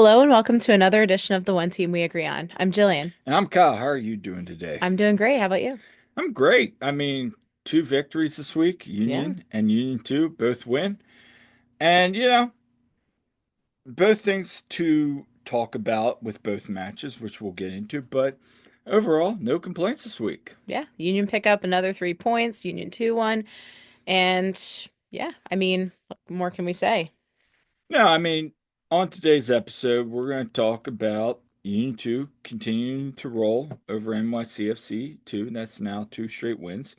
Hello and welcome to another edition of the One Team We Agree On. I'm Jillian. And I'm Kyle. How are you doing today? I'm doing great. How about you? I'm great. Two victories this week, Yeah. Union and Union 2, both win. And, both things to talk about with both matches, which we'll get into. But overall, no complaints this week. Yeah. Union pick up another 3 points. Union 2 1. And yeah, what more can we say? Now, on today's episode, we're going to talk about Union 2 continuing to roll over NYCFC 2. And that's now two straight wins.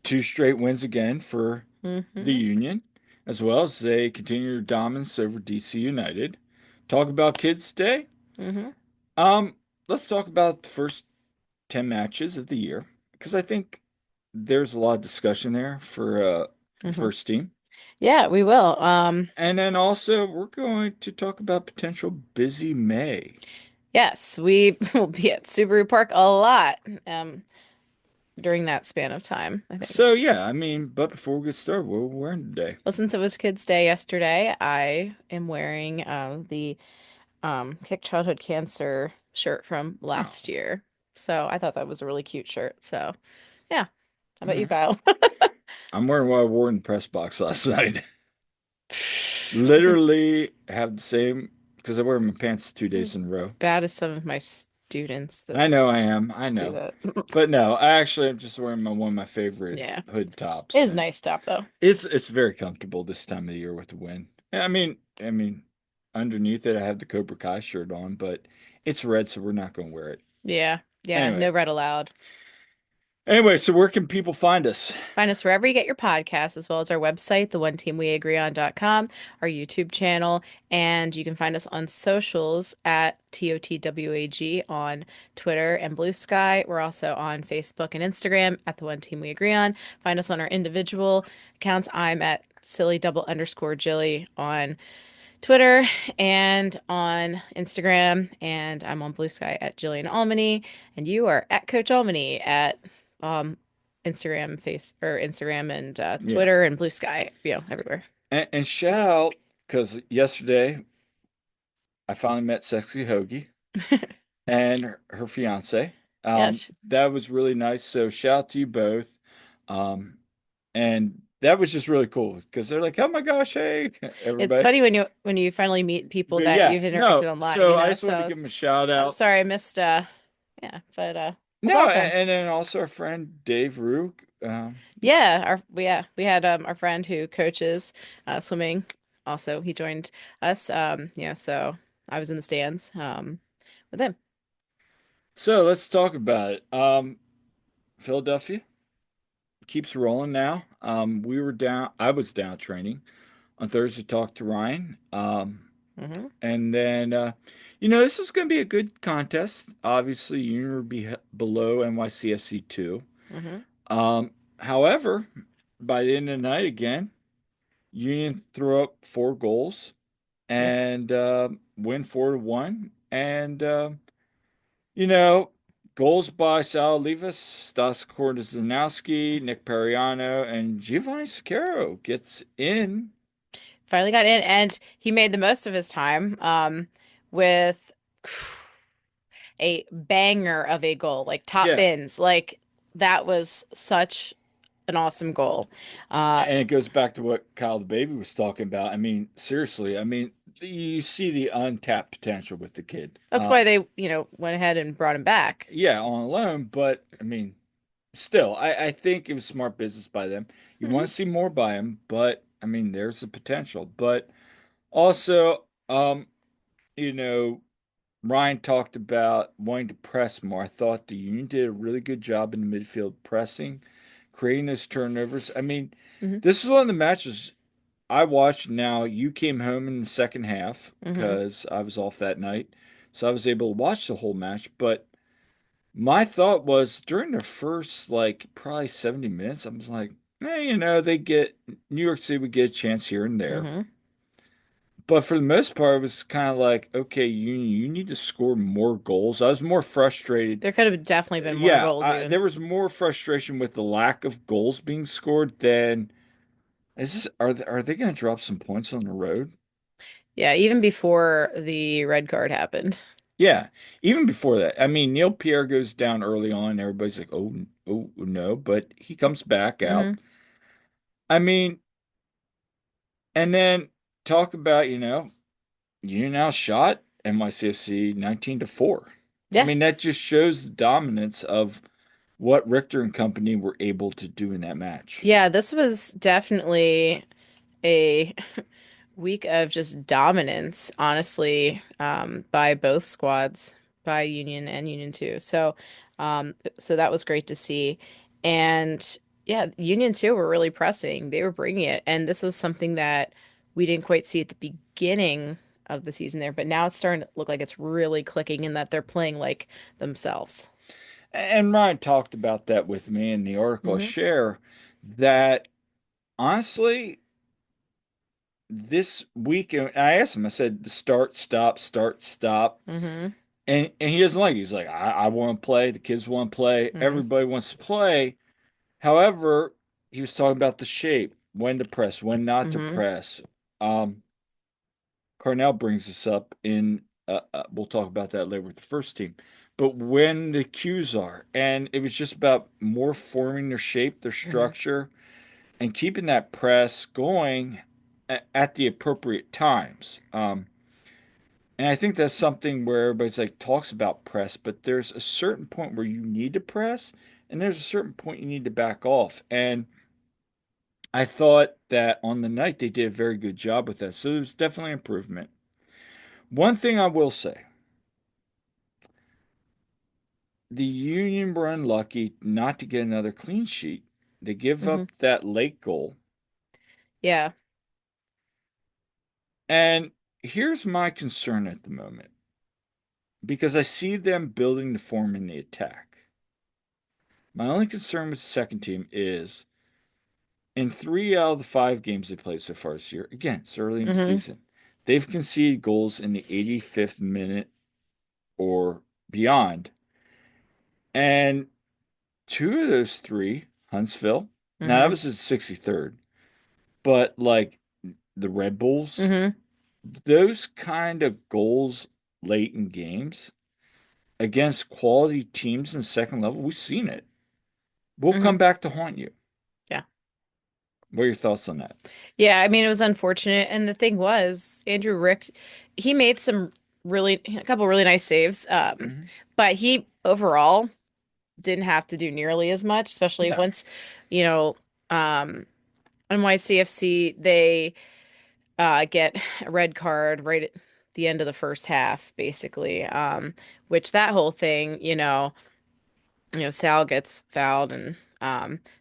Two straight wins again for the Hmm. Union, as well as they continue their dominance over DC United. Talk about Kids Day. Hmm. Um, let's talk about the first 10 matches of the year because I think there's a lot of discussion there for the Hmm. first team. Yeah, we will. And then also we're going to talk about potential busy May. Yes, we will be at Subaru Park a lot during that span of time, I So think. yeah, but before we get started, what are we wearing today? Well, since it was Kids Day yesterday, I am wearing the Kick Childhood Cancer shirt from Oh, last year. So I thought that was a really cute shirt. So yeah. How all about you, right. Kyle? I'm wearing what I wore in the press box last night. Literally have the same because I wear my pants 2 days in a row. Bad as some of my students that I know I am. I do know. that. But no, I actually am just wearing one of my favorite Yeah. hood It tops, is and nice top though. it's very comfortable this time of the year with the wind. Underneath it I have the Cobra Kai shirt on, but it's red, so we're not going to wear it. Yeah. Yeah. Anyway. No red allowed. So where can people find us? Find us wherever you get your podcasts, as well as our website, theoneteamweagreeon.com, our YouTube channel, and you can find us on socials at TOTWAG on Twitter and Blue Sky. We're also on Facebook and Instagram at The One Team We Agree On. Find us on our individual accounts. I'm at silly double underscore Jilly on Twitter and on Instagram, and I'm on Blue Sky at Jillian Almany, and you are at Coach Almany at um Instagram and Yeah. Twitter and Blue Sky, everywhere. And shout out because yesterday I finally met Sexy Hoagie and her fiance. Yes, That was really nice. So shout out to you both. Um, and that was just really cool because they're like, "Oh my gosh, hey, it's everybody!" funny when you finally meet people But that yeah, you've interacted no. online, So I just wanted to So give them it's a shout I'm out. sorry I missed yeah, but that's No, awesome. and then also our friend Dave Rook. Yeah, we had our friend who coaches swimming. Also, he joined us. So I was in the stands with him. So let's talk about it. Philadelphia keeps rolling now. We were down. I was down training on Thursday. Talked to Ryan. Hmm. And then, this is going to be a good contest. Obviously, Union will be below NYCFC II. Hmm. However, by the end of the night again, Union threw up 4 goals Yes. and win 4-1. And, you know, goals by Sal Olivas, Stas Kordazanowski, Nick Periano, and Giovanni Scaro gets in. Finally got in, and he made the most of his time with a banger of a goal, like top Yeah. bins. Like that was such an awesome goal. Uh, And it goes back to what Kyle the baby was talking about. Seriously, you see the untapped potential with the kid. that's why they, went ahead and brought him back. Yeah, on loan, but still, I think it was smart business by them. You Hmm. want to see more by him, but there's the potential. But also, you know, Ryan talked about wanting to press more. I thought the Union did a really good job in the midfield pressing, creating those turnovers. Hmm. This is one of the matches I watched. Now you came home in the second half Hmm. because I was off that night, so I was able to watch the whole match. But my thought was during the first like probably 70 minutes, I was like, they get New York City would get a chance here and there. Hmm. But for the most part, it was kind of like, okay, you need to score more goals. I was more frustrated. There could have definitely been more Yeah, goals even. there was more frustration with the lack of goals being scored than are they going to drop some points on the road? Yeah, even before the red card happened. Yeah, even before that. I mean, Neil Pierre goes down early on. Everybody's like, "Oh, oh no," but he comes back out. Hmm. I mean, and then talk about, you now shot NYCFC 19-4. I Yeah. mean, that just shows the dominance of what Richter and company were able to do in that match. Yeah, this was definitely a week of just dominance, honestly, by both squads, by Union and Union 2. So that was great to see. And yeah, Union 2 were really pressing. They were bringing it. And this was something that we didn't quite see at the beginning of the season there, but now it's starting to look like it's really clicking and that they're playing like themselves. And Ryan talked about that with me in the article I Hmm. share that honestly, this week, and I asked him, I said, start, stop, start, stop. Hmm. And he doesn't like it. He's like, I want to play. The kids want to play. Hmm. Everybody wants to play. However, he was talking about the shape, when to press, when not to Hmm. press. Um, Carnell brings this up we'll talk about that later with the first team. But when the cues are, and it was just about more forming their shape, their Hmm. structure, and keeping that press going at the appropriate times. And I think that's something where everybody's like talks about press, but there's a certain point where you need to press, and there's a certain point you need to back off. And I thought that on the night they did a very good job with that. So there's definitely improvement. One thing I will say, the Union were unlucky not to get another clean sheet. They give Hmm. up that late goal. Yeah. And here's my concern at the moment, because I see them building the form in the attack. My only concern with the second team is in 3 out of the 5 games they played so far this year, again, it's early in the Hmm. season, they've conceded goals in the 85th minute or beyond. And two of those three, Huntsville, now that Hmm. was his 63rd, but like the Red Bulls, Hmm. those kind of goals late in games against quality teams in the second level, we've seen it. We'll Hmm. come back to haunt you. Yeah. What are your thoughts on that? Yeah, I mean, it was unfortunate. And the thing was, Andrew Rick, he made some a couple really nice saves. Mhm. But he overall didn't have to do nearly as much, especially No. once, you know, um, NYCFC, they get a red card right at the end of the first half, basically. Which that whole thing, Sal gets fouled and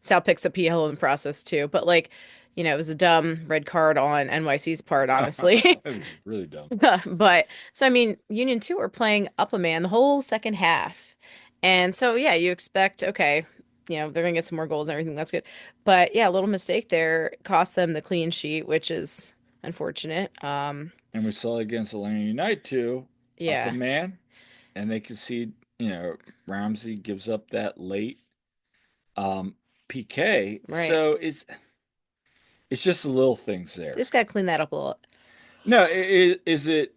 Sal picks up yellow in the process too. But like, it was a dumb red card on NYC's part, honestly. It was really dumb. But so I mean, Union 2 are playing up a man the whole second half. And so yeah, you expect, okay, they're gonna get some more goals and everything, that's good. But yeah, a little mistake there cost them the clean sheet, which is unfortunate. And we saw against Atlanta United too, up a Yeah, man, and they concede, Ramsey gives up that late um PK. right. So it's just the little things there. Just gotta clean that up a little. No, is it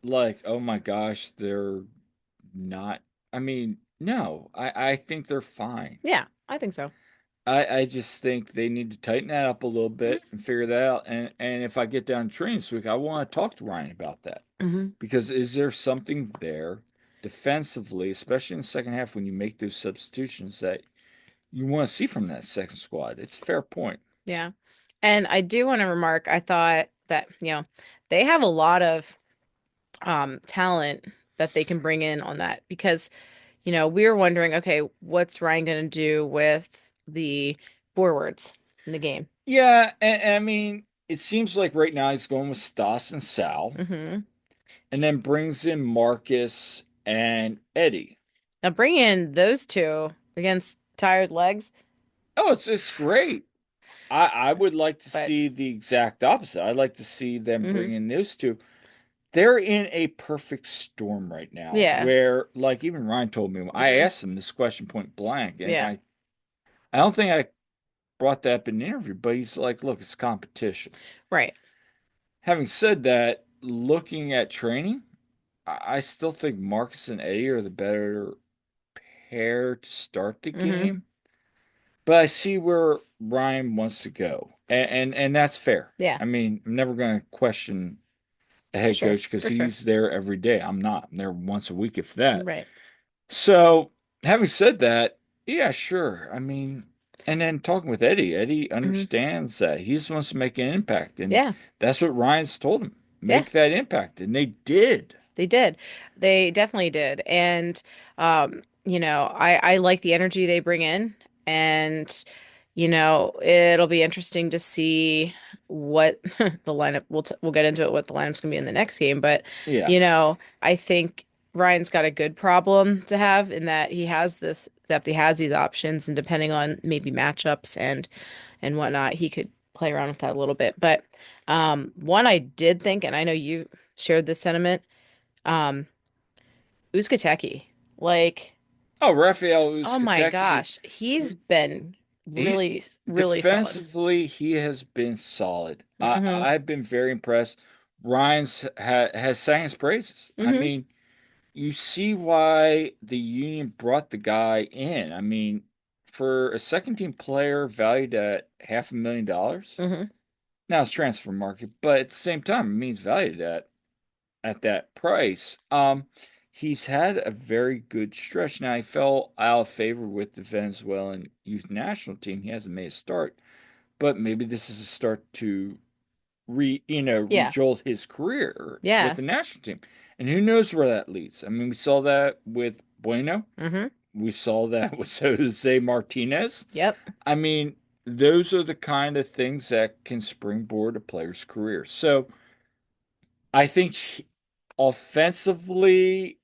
like, oh my gosh, they're not, I mean, no, I think they're fine. Yeah, I think so. I just think they need to tighten that up a little Mhm. bit and figure that out. And if I get down to training this week, I want to talk to Ryan about that. Hmm. Because is there something there defensively, especially in the second half when you make those substitutions that you want to see from that second squad? It's a fair point. Yeah. And I do want to remark, I thought that, they have a lot of talent that they can bring in on that because, we were wondering, okay, what's Ryan going to do with the forwards in the game? Yeah, and I mean, it seems like right now he's going with Stas and Sal, Hmm. and then brings in Marcus and Eddie. Now bring in those two against tired legs, Oh, it's great. I would like to but see the exact opposite. I'd like to see them hmm bring in those two. They're in a perfect storm right now yeah, where, like, even Ryan told me, I hmm asked him this question point blank, and yeah, I don't think I brought that up in the interview, but he's like, look, it's competition. right. Having said that, looking at training, I still think Marcus and Eddie are the better pair to start the Hmm. game. But I see where Ryan wants to go, and that's fair. Yeah, I mean, I'm never going to question a for head sure. coach because For sure. he's there every day. I'm not. I'm there once a week, if that. Right. So, having said that, yeah, sure. I mean, and then talking with Eddie, Eddie Hmm. understands that he just wants to make an impact, and Yeah. that's what Ryan's told him. Yeah. Make that impact, and they did. They did. They definitely did. And I like the energy they bring in, and it'll be interesting to see what the lineup we'll get into it what the lineup's going to be in the next game, but Yeah. I think Ryan's got a good problem to have in that he has this depth, he has these options, and depending on maybe matchups and whatnot, he could play around with that a little bit. But one I did think, and I know you shared this sentiment, um, Uzcategui. Like, Oh, Rafael oh my Uzcategui, gosh, he's been he really, really solid. defensively he has been solid. Hmm. I've been very impressed. Has sang his praises. I Hmm. mean, you see why the Union brought the guy in. I mean, for a second team player valued at $500,000, Hmm. now it's transfer market, but at the same time, it means valued at that price. He's had a very good stretch. Now he fell out of favor with the Venezuelan youth national team. He hasn't made a start, but maybe this is a start to Yeah. rejolt his career with Yeah. the national team. And who knows where that leads? I mean, we saw that with Bueno. Hmm. We saw that with Jose Martinez. Yep. I mean, those are the kind of things that can springboard a player's career. So I think offensively,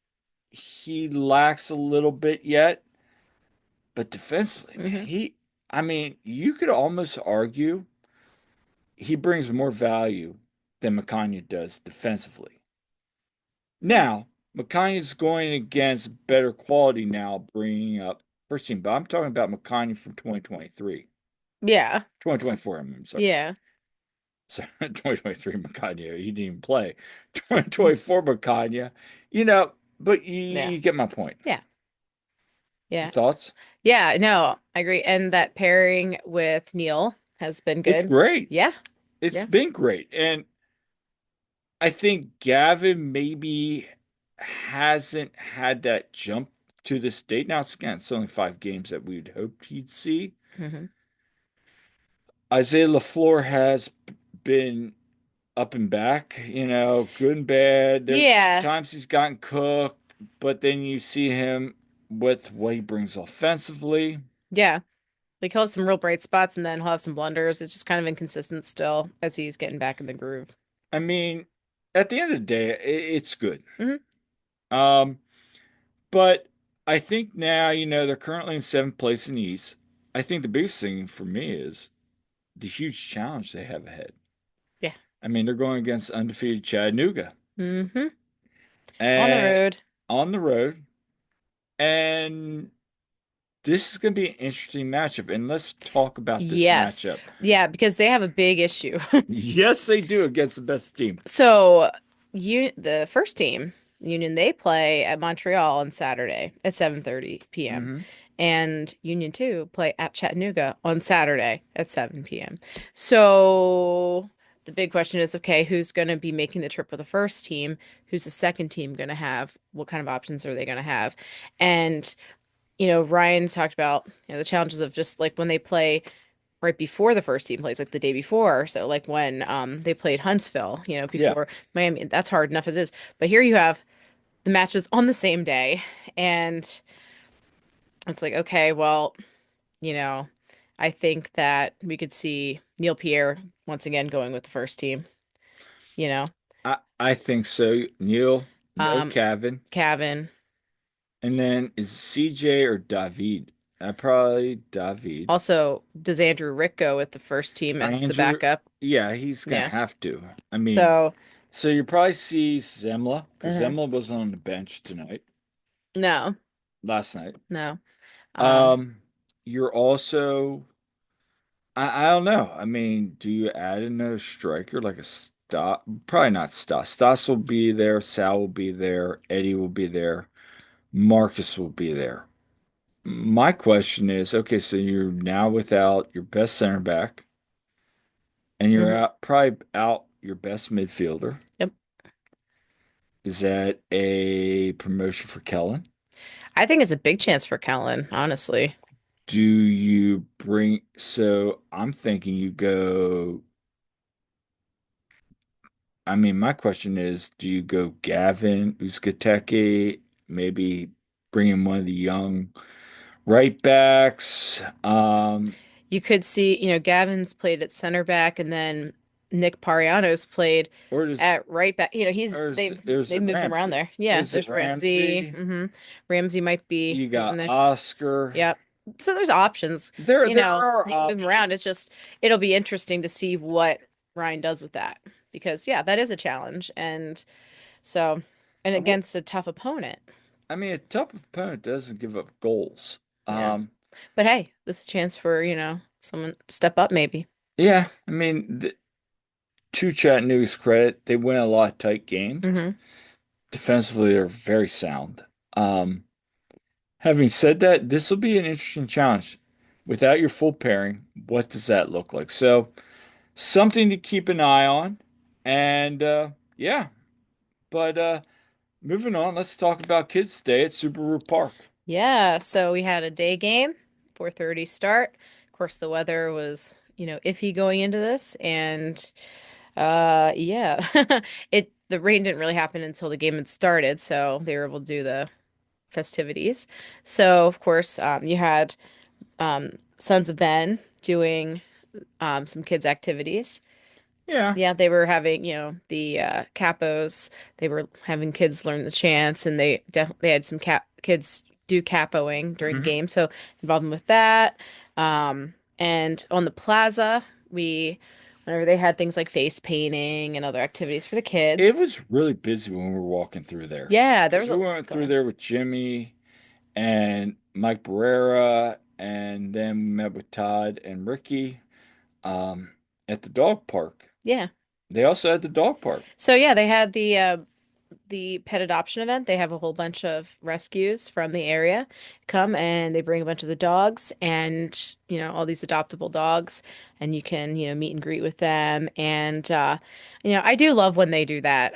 he lacks a little bit yet, but defensively, man, Hmm. I mean, you could almost argue he brings more value than McConaughey does defensively. Now, McConaughey's going against better quality now, bringing up first team, but I'm talking about McConaughey from 2023. Yeah. 2024, I'm sorry. Yeah. So 2023 McConaughey, he didn't even play. 2024 McConaughey, you know, but Yeah. you get my point. Yeah. Your Yeah. thoughts? Yeah. No, I agree. And that pairing with Neil has been It's good. great. Yeah. It's Yeah. been great. And I think Gavin maybe hasn't had that jump to this date. Now, again, it's only 5 games that we'd hoped he'd see. Hmm. Isaiah LaFleur has been up and back, good and bad. There's Yeah. times he's gotten cooked, but then you see him with what he brings offensively. Yeah. Like he'll have some real bright spots and then he'll have some blunders. It's just kind of inconsistent still as he's getting back in the groove. I mean, at the end of the day, it's good. Hmm. Um, but I think now, they're currently in seventh place in the East. I think the biggest thing for me is the huge challenge they have ahead. Yeah. I mean, they're going against undefeated Chattanooga Hmm. On the and road. on the road. And this is going to be an interesting matchup. And let's talk about this Yes. matchup. Yeah, because they have a big issue. Yes, they do against the best team. So, the first team, Union, they play at Montreal on Saturday at 7:30 p.m. Hmm. And Union 2 play at Chattanooga on Saturday at 7 p.m. So, the big question is, okay, who's going to be making the trip with the first team? Who's the second team going to have? What kind of options are they going to have? And, Ryan talked about, the challenges of just like when they play right before the first team plays, like the day before. So like when they played Huntsville, Yeah. before Miami, that's hard enough as is. But here you have the matches on the same day, and it's like, okay, well, you know, I think that we could see Neil Pierre once again going with the first team, you know. I think so. Neil, no Um, Kevin. Cavan. And then is CJ or David? Probably David. Also, does Andrew Rick go with the first team as the Andrew, backup? yeah, he's gonna Yeah. have to. I mean, So, so you probably see Zemla because mhm. Zemla was on the bench No, last night. no. Um, Um, you're also, I don't know. I mean, do you add another striker like a Probably not Stas. Stas will be there. Sal will be there. Eddie will be there. Marcus will be there. My question is, okay, so you're now without your best center back, and you're Hmm. out probably out your best midfielder. Yep. Is that a promotion for Kellen? I think it's a big chance for Kellen, honestly. Do you bring, so I'm thinking you go, I mean, my question is, do you go Gavin, Uzkateki, maybe bring in one of the young right backs? You could see, Gavin's played at center back, and then Nick Pariano's played Or does, at right back. He's or is, is they've it moved him around Ramsey? there. Yeah, Is it there's Ramsey. Ramsey? Ramsey might be You in got there. Oscar. Yep. So there's options. There are You can move him around. options. It'll be interesting to see what Ryan does with that because yeah, that is a challenge, and so and Well, against a tough opponent. I mean, a tough opponent doesn't give up goals. Yeah. But hey, this is a chance for, someone to step up maybe. Yeah, I mean, to Chattanooga's credit, they win a lot of tight games. Hmm. Defensively, they're very sound. Um, Having said that, this will be an interesting challenge. Without your full pairing, what does that look like? So, something to keep an eye on. And yeah, but moving on, let's talk about Kids Day at Subaru Park. Yeah, so we had a day game, 4:30 start. Of course, the weather was, iffy going into this, and yeah. The rain didn't really happen until the game had started, so they were able to do the festivities. So, of course, you had Sons of Ben doing some kids activities. Yeah. Yeah, they were having, the capos. They were having kids learn the chants, and they had some kids do capoing during the Mhm. game, so involved them with that. And on the plaza, whenever they had things like face painting and other activities for the kids. It was really busy when we were walking through there Yeah, there because was we a lot went going through on. there with Jimmy and Mike Barrera, and then we met with Todd and Ricky um, at the dog park. Yeah. They also had the dog park. So yeah, they had the pet adoption event. They have a whole bunch of rescues from the area come and they bring a bunch of the dogs and, all these adoptable dogs and you can, meet and greet with them. And, I do love when they do that.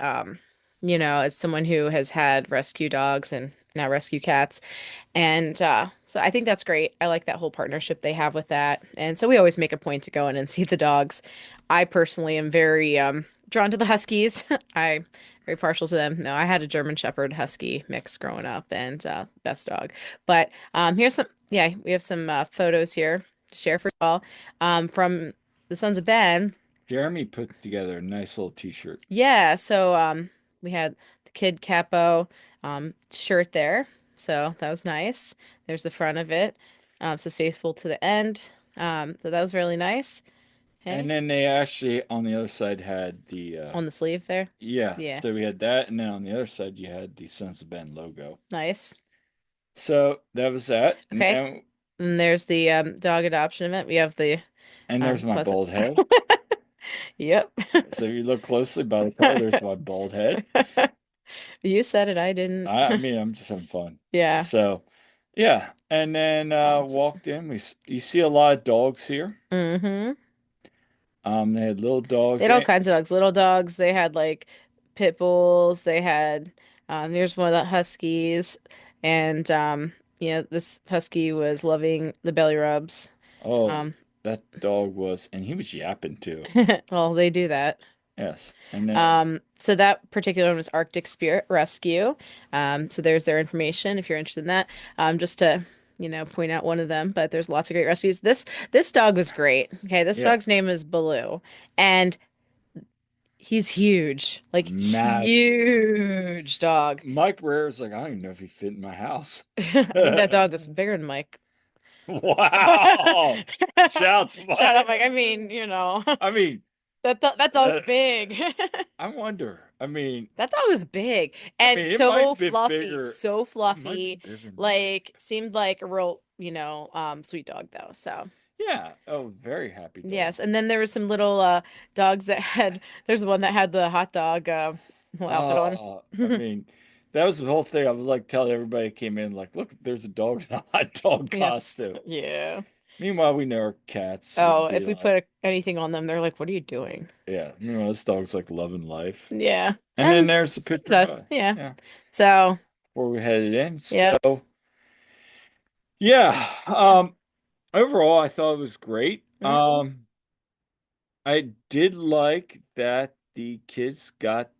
As someone who has had rescue dogs and now rescue cats. And so I think that's great. I like that whole partnership they have with that. And so we always make a point to go in and see the dogs. I personally am very drawn to the Huskies. I very partial to them. No, I had a German Shepherd Husky mix growing up and best dog. But here's some, yeah, we have some photos here to share for all from the Sons of Ben. Jeremy put together a nice little t-shirt. Yeah, so we had the Kid Capo shirt there. So that was nice. There's the front of it. Says faithful to the end. So that was really nice. And Hey, then they actually on the other side had the on the sleeve there. yeah, Yeah, so we had that, and then on the other side you had the Sons of Ben logo. nice. So that was that. Okay. And there's the dog adoption event. We have the And there's my plus. bald head. Yep. So if you look closely by the color, there's my bald head. You said it, I didn't. I mean, I'm just having fun. Yeah. So, yeah. And then walked in. You see a lot of dogs here. Mm-hmm. They had little They dogs. had all kinds of dogs. Little dogs. They had like pit bulls. They had here's one of the huskies. And this husky was loving the belly rubs. Oh, Um that dog was, and he was yapping too. well, they do that. Yes. And then, So that particular one was Arctic Spirit Rescue. So there's their information if you're interested in that. Just to, point out one of them, but there's lots of great rescues. This dog was great. Okay, this yeah, dog's name is Baloo, and he's huge, like massive. huge dog. Mike Rare's like, I don't even know if he fit in my house. I think that dog was bigger than Mike. Wow. Shout to Shout out, Mike. Mike. I mean, I mean, that dog's uh, big. I wonder. That dog was big I and mean, it might so be fluffy, bigger. so It might be fluffy. bigger than Mike. Like seemed like a real, sweet dog though. So Yeah. Oh, very happy dog. Yes, and then there was some little dogs that had. There's one that had the hot dog little outfit on. I mean, that was the whole thing. I was like telling everybody that came in, like, look, there's a dog in a hot dog Yes. costume. Yeah. Meanwhile, we know our cats Oh, would be if we like, put anything on them, they're like, "What are you doing?" yeah, this dog's like loving life. Yeah, And then and there's the picture of that's yeah. yeah, So before we headed in. yeah, So yeah, overall, I thought it was great. mhm. I did like that the kids got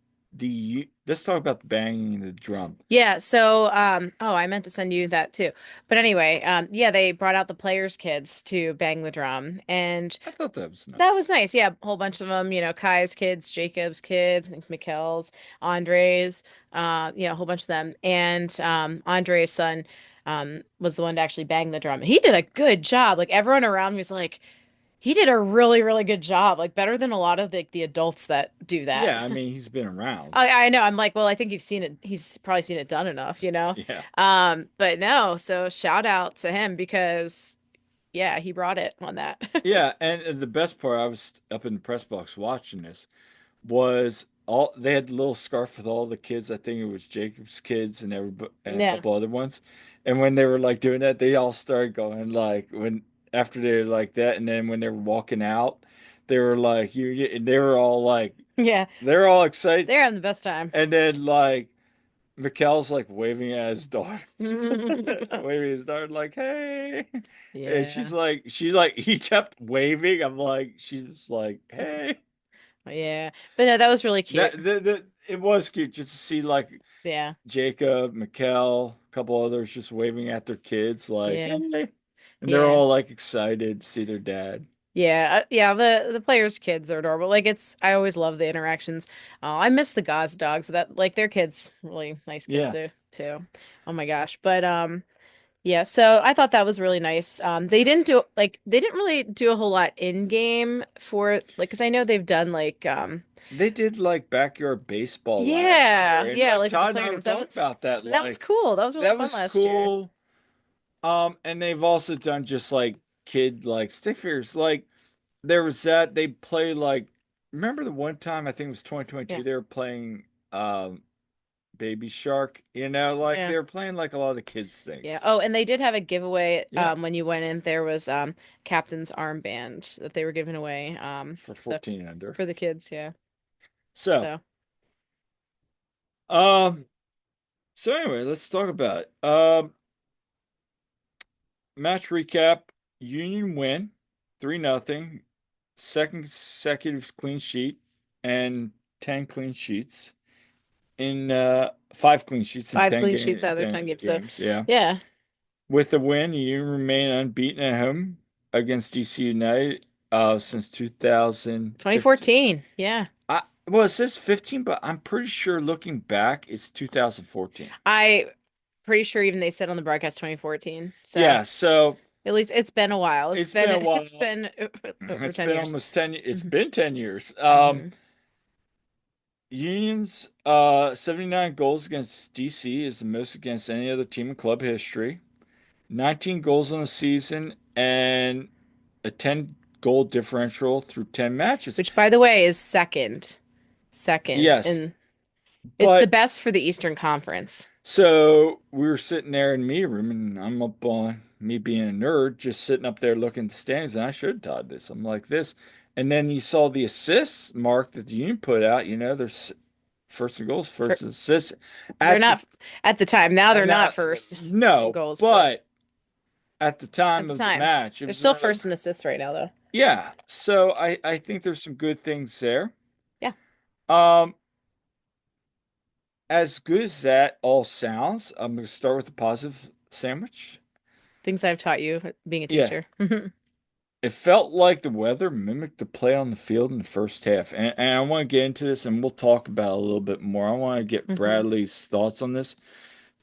let's talk about the banging the drum. Yeah. So oh, I meant to send you that too. But anyway, yeah, they brought out the players' kids to bang the drum, and I thought that was that was nice. nice. Yeah, a whole bunch of them. Kai's kids, Jacob's kids, I think Mikkel's, Andre's, a whole bunch of them. And Andre's son was the one to actually bang the drum. He did a good job. Like everyone around me was like, he did a really, really good job. Like better than a lot of the adults that do that. Yeah, I mean, he's been around. I know. I'm like, well, I think you've seen it. He's probably seen it done enough. Yeah. But no. So shout out to him because yeah, he brought it on that. Yeah, and the best part, I was up in the press box watching this, was all they had the little scarf with all the kids. I think it was Jacob's kids and everybody and a Yeah. couple other ones. And when they were like doing that, they all started going like when after they were like that, and then when they were walking out, they were like and they were all like Yeah. they're all excited. They're having the best time. And then like Mikkel's like waving at his daughter, waving his daughter like, "Hey," and Yeah. she's like, he kept waving. I'm like, she's like, "Hey." Yeah. But no, that was really cute. It was cute just to see like Yeah. Jacob, Mikkel, a couple others just waving at their kids like, Yeah. "Hey," and they're Yeah. all like excited to see their dad. Yeah. Yeah. The players' kids are adorable. Like I always love the interactions. I miss the Goz dogs. That like their kids, really nice kids Yeah, too. Oh my gosh. But yeah, so I thought that was really nice. They didn't really do a whole lot in game for like because I know they've done like they did like backyard baseball last year, yeah, and yeah, like like with the Todd and I were playgrounds. That talking was about that, that was like cool. That was really that fun was last year. cool. And they've also done just like kid like stick figures. Like there was that they play like remember the one time I think it was Yeah. 2022 they were playing Baby Shark, like Yeah. they were playing like a lot of the kids Yeah. things. Oh, and they did have a giveaway Yeah, when you went in. There was captain's armband that they were giving away for so 14 under. for the kids, yeah. So, So, um so anyway, let's talk about it. Match recap, Union win 3-0, second consecutive clean sheet and 10 clean sheets. In 5 clean sheets in 5 10 clean sheets out of their 10 games. So, games. Yeah. yeah. With the win, you remain unbeaten at home against DC United since 2015. 2014. Yeah. Well, it says 15, but I'm pretty sure looking back, it's 2014. I pretty sure even they said on the broadcast 2014. So, Yeah, so at least it's been a while. it's been a while. It's been over It's 10 been years. almost 10. It's Hmm. been 10 years. Hmm. Union's 79 goals against DC is the most against any other team in club history. 19 goals on the season and a 10 goal differential through 10 matches. Which, by the way, is second, Yes, and it's the but best for the Eastern Conference. so we were sitting there in the meeting room, and I'm up on me being a nerd, just sitting up there looking at the standings, and I should have taught this. I'm like this. And then you saw the assists mark that the Union put out. There's first in goals, For first in assists. they're At the not at the time. Now they're now, not first in no, goals, but but at the at time the of the time match, it they're was still early. first in assists right now, though. Yeah, so I think there's some good things there. Yeah, Um, as good as that all sounds, I'm going to start with the positive sandwich. things I've taught you being a Yeah, teacher. it felt like the weather mimicked the play on the field in the first half. And I want to get into this and we'll talk about it a little bit more. I want to get Hmm. Bradley's thoughts on this.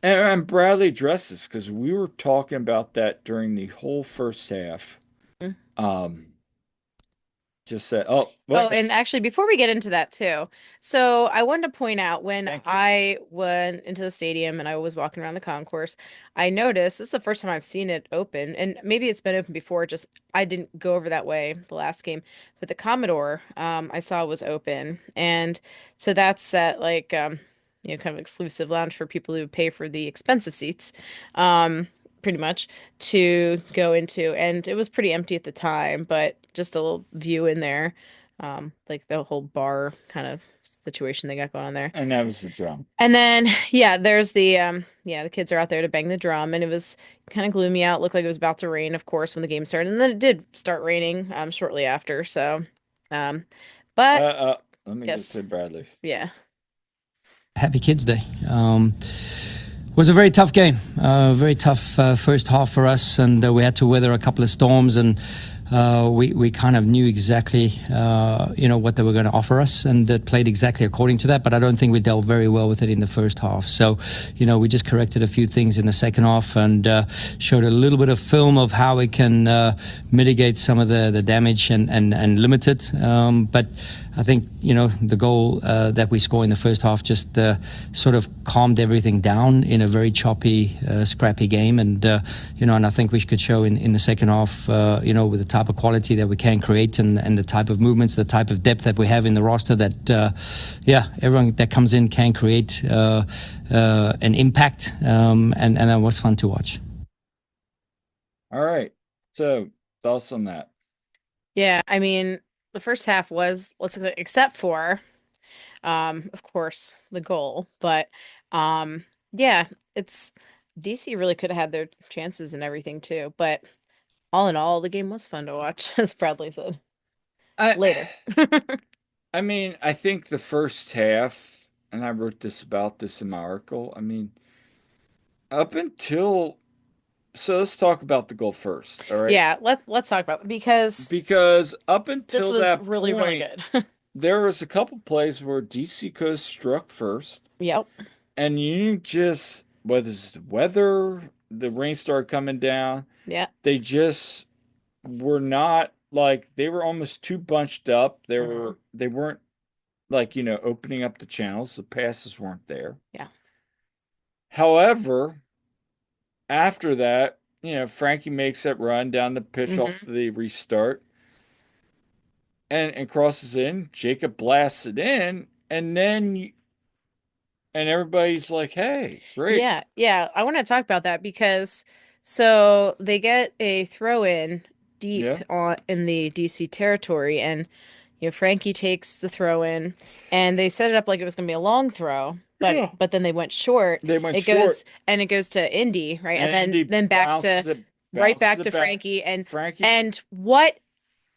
And Bradley addressed this because we were talking about that during the whole first half. Um, just said, "Oh, Oh, wait, and actually, before we get into that too, so I wanted to point out when thank you." I went into the stadium and I was walking around the concourse, I noticed this is the first time I've seen it open, and maybe it's been open before, just I didn't go over that way the last game, but the Commodore I saw was open, and so that's that like kind of exclusive lounge for people who pay for the expensive seats, pretty much to go into, and it was pretty empty at the time, but just a little view in there like the whole bar kind of situation they got going on there. And that was the drum. And then yeah, there's the kids are out there to bang the drum and it was kind of gloomy out, looked like it was about to rain, of course, when the game started. And then it did start raining shortly after. So um Uh, but uh, Let me get yes. to Bradley's. Yeah. Happy Kids Day. Was a very tough game, very tough first half for us, and we had to weather a couple of storms, and we kind of knew exactly what they were going to offer us, and played exactly according to that. But I don't think we dealt very well with it in the first half. So, we just corrected a few things in the second half and showed a little bit of film of how we can mitigate some of the damage and limit it. But I think the goal that we scored in the first half just sort of calmed everything down in a very choppy, scrappy game, and and I think we could show in the second half, with the type of quality that we can create and the type of movements, the type of depth that we have in the roster, that everyone that comes in can create an impact, and that was fun to watch. All right. So thoughts on that? Yeah, I mean, the first half was except for of course the goal, but yeah, it's DC really could have had their chances and everything too, but all in all, the game was fun to watch, as Bradley said. I Later. I mean, I think the first half, and I wrote this in my article. I mean, up until so let's talk about the goal first, all right? Yeah, let's talk about it because Because up this until was that really, really point, good. there was a couple plays where DC Coast struck first, Yep. and you just, whether it's the weather, the rain started coming down, Yeah. they just were not like they were almost too bunched up. Hmm. They weren't like, opening up the channels. The passes weren't there. Yeah. However, after that, Frankie makes that run down the pitch off Hmm. the restart and crosses in. Jacob blasts it in, and and everybody's like, "Hey, great." Yeah, yeah. I want to talk about that because so they get a throw in deep Yeah. on in the DC territory, and Frankie takes the throw in, and they set it up like it was going to be a long throw, but Yeah. then they went short. They went It short, goes and it goes to Indy, right, and and then Indy back to right bounced back it to back. Frankie, and Frankie, and what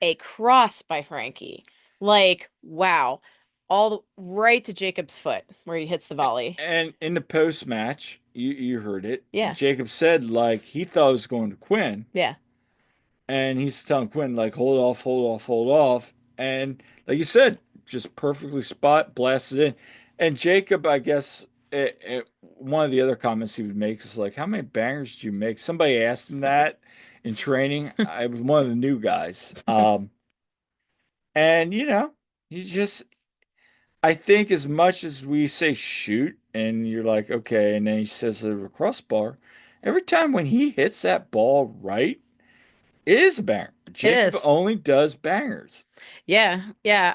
a cross by Frankie! Like wow, all the right to Jacob's foot where he hits the volley. and in the post match, you heard it. Yeah, Jacob said like he thought it was going to Quinn, yeah. and he's telling Quinn like, "Hold off, hold off, hold off," and like you said, just perfectly spot blasted in. And Jacob, I guess, one of the other comments he would make is like, "How many bangers do you make?" Somebody asked him that in training. I was one of the new guys, and he just I think as much as we say shoot, and you're like, okay, and then he says the crossbar, every time when he hits that ball right, it is a banger. It Jacob is. only does bangers. Yeah, yeah.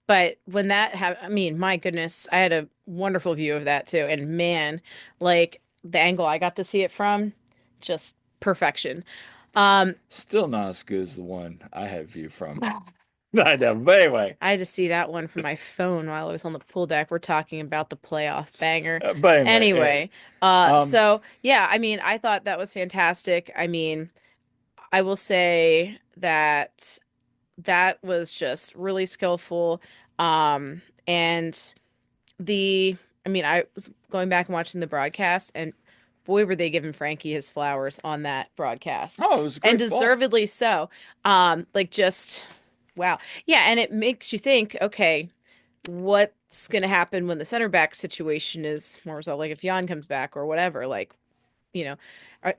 But when that happened, I mean, my goodness, I had a wonderful view of that too. And man, like the angle I got to see it from, just perfection. Um, Still not as good as the one I had view from. I know, but anyway, I had to see that one from my phone while I was on the pool deck. We're talking about the playoff banger. but anyway, Anyway, um, so yeah, I mean, I thought that was fantastic. I mean, I will say that that was just really skillful. And the, I mean, I was going back and watching the broadcast, and boy, were they giving Frankie his flowers on that broadcast, oh, it was a and great ball. deservedly so. Like just wow, yeah, and it makes you think, okay, what's gonna happen when the center back situation is more resolved? Like if Jan comes back or whatever, like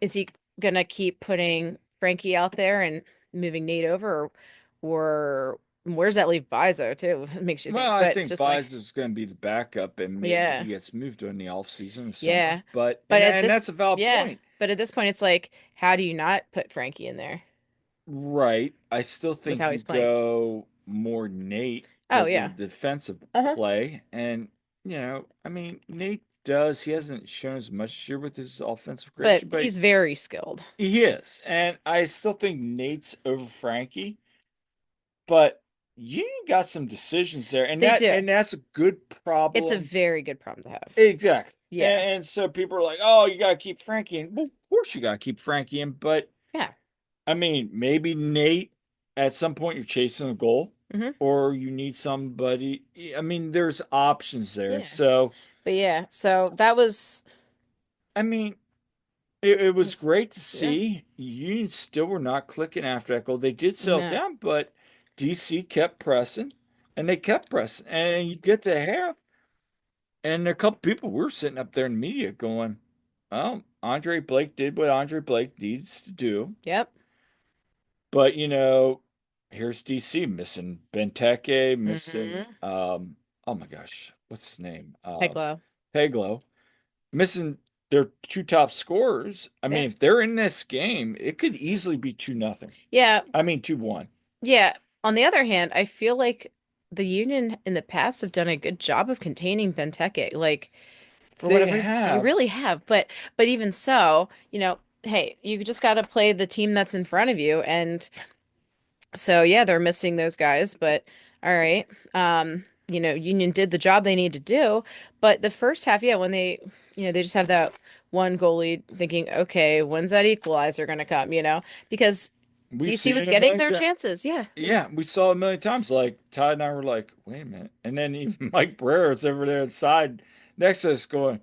is he gonna keep putting Frankie out there and moving Nate over, or where's that leave Bizo too? It makes you think. Well, I But it's think just like, Biles is going to be the backup, and maybe he yeah, gets moved during the off season or summer. yeah. But But at and this, that's a valid yeah. point. But at this point, it's like, how do you not put Frankie in there Right. I still with think how you he's playing? go more Nate Oh because of yeah. the defensive Uh-huh. play. And, I mean, Nate does, he hasn't shown as much this year with his offensive But creation, but he's very skilled. he is. And I still think Nate's over Frankie, but you got some decisions there. And They do. that's a good It's a problem. very good problem to have. Exactly. Yeah. And so people are like, oh, you got to keep Frankie in. Well, of course you got to keep Frankie in, but Yeah. I mean, maybe Nate, at some point you're chasing a goal Hmm. or you need somebody. I mean, there's options there. And Yeah. so, But yeah, so that I mean, it was was great to yeah. see. Union still were not clicking after that goal. They did settle No. down, but DC kept pressing and they kept pressing. And you get to half, and a couple people were sitting up there in the media going, oh, Andre Blake did what Andre Blake needs to do. Yep. But here's DC missing Benteke, missing Hmm. oh my gosh, what's his name? Peglow. Peglo, missing their two top scorers. I Yeah. mean, if they're in this game, it could easily be 2-0. Yeah. I mean 2-1. Yeah. On the other hand, I feel like the Union in the past have done a good job of containing Benteke. Like for They whatever reason, they have. really have. But even so, hey, you just got to play the team that's in front of you, and so yeah, they're missing those guys, but all right. Union did the job they need to do, but the first half, yeah, when they just have that one goalie thinking, okay, when's that equalizer gonna come, Because We've DC seen was it a getting million their times. chances. Yeah. Yeah, we saw it a million times. Like Todd and I were like, wait a minute. And then even Mike Brere's over there inside next to us going,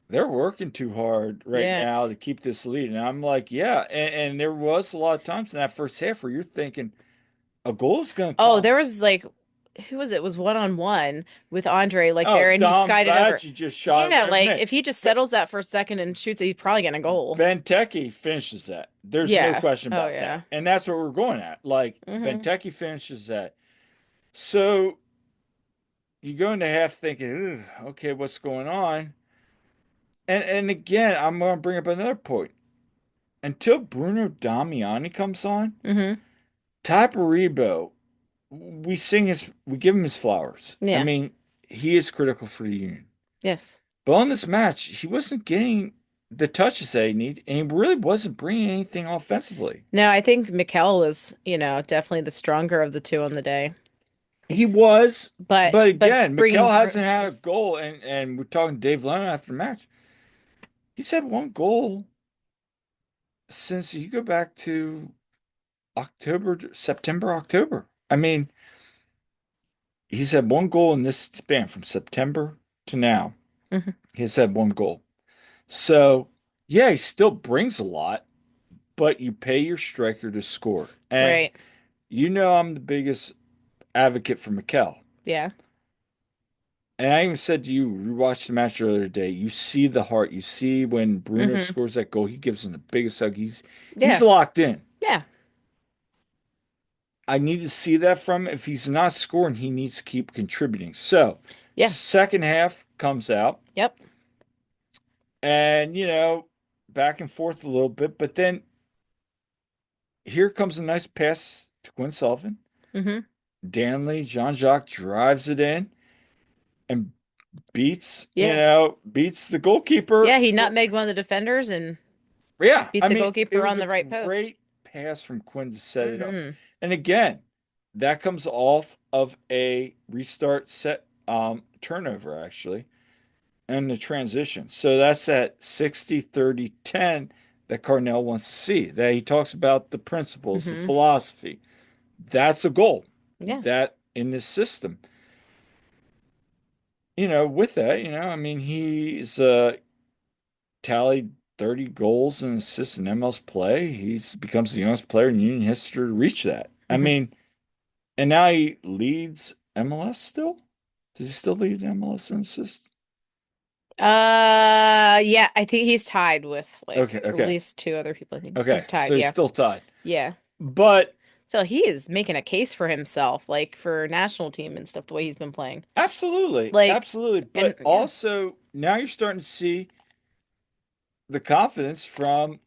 they're working too hard right Yeah. now to keep this lead. And I'm like, yeah. And there was a lot of times in that first half where you're thinking a goal is going to Oh, come. there was like who was it? Was one-on-one with Andre like Oh, there and he Dom skied it over. Badgie just shot Yeah, him. like Man, if he just settles that for a second and shoots it, he's probably getting a goal. Benteke finishes that. There's no Yeah. question Oh about that. yeah. And that's what we're going at. Like, Hmm. Benteke finishes that. So you go into half thinking, okay, what's going on? And again, I'm going to bring up another point. Until Bruno Damiani comes on, Hmm. Ty Rebo, we give him his flowers. I Yeah. mean, he is critical for the Union. Yes. But on this match, he wasn't getting the touches that he needed, and he really wasn't bringing anything offensively. No, I think Mikkel was, definitely the stronger of the two on the day. He was, But but but again, bringing Mikel hasn't Bruno had a was goal, and we're talking to Dave Lennon after the match. He's had one goal since you go back to September, October. I mean, he's had one goal in this span from September to now. Mhm. He's had one goal. So, yeah, he still brings a lot, but you pay your striker to score. And Right. I'm the biggest advocate for Mikel. Yeah. And I even said to you, we watched the match earlier today. You see the heart. You see when Bruno Hmm. scores that goal, he gives him the biggest hug. He's Yeah. locked in. Yeah. I need to see that from him. If he's not scoring, he needs to keep contributing. So, Yeah. second half comes out, Yep. and back and forth a little bit, but then here comes a nice pass to Quinn Sullivan. Hmm. Danley, Jean-Jacques drives it in and Yeah. beats the goalkeeper Yeah, he for, nutmegged one of the defenders and yeah, beat I the mean, it goalkeeper was on a the right post. great pass from Quinn to set it up. Hmm. And again, that comes off of a restart set turnover actually and the transition. So that's that 60-30-10 that Carnell wants to see. That he talks about the principles, the Hmm. philosophy. That's a goal. Yeah. That in this system. With that, I mean, he's tallied 30 goals and assists in MLS play. He's becomes the youngest player in Union history to reach that. I Hmm. mean, and now he leads MLS still? Does he still lead MLS in assists? Yeah, I think he's tied with like Okay, at okay, least two other people. I think okay. he's tied. So he's Yeah. still tied. Yeah. But So he is making a case for himself, like for national team and stuff, the way he's been playing. Absolutely, Like, absolutely. and But yeah, also now you're starting to see the confidence from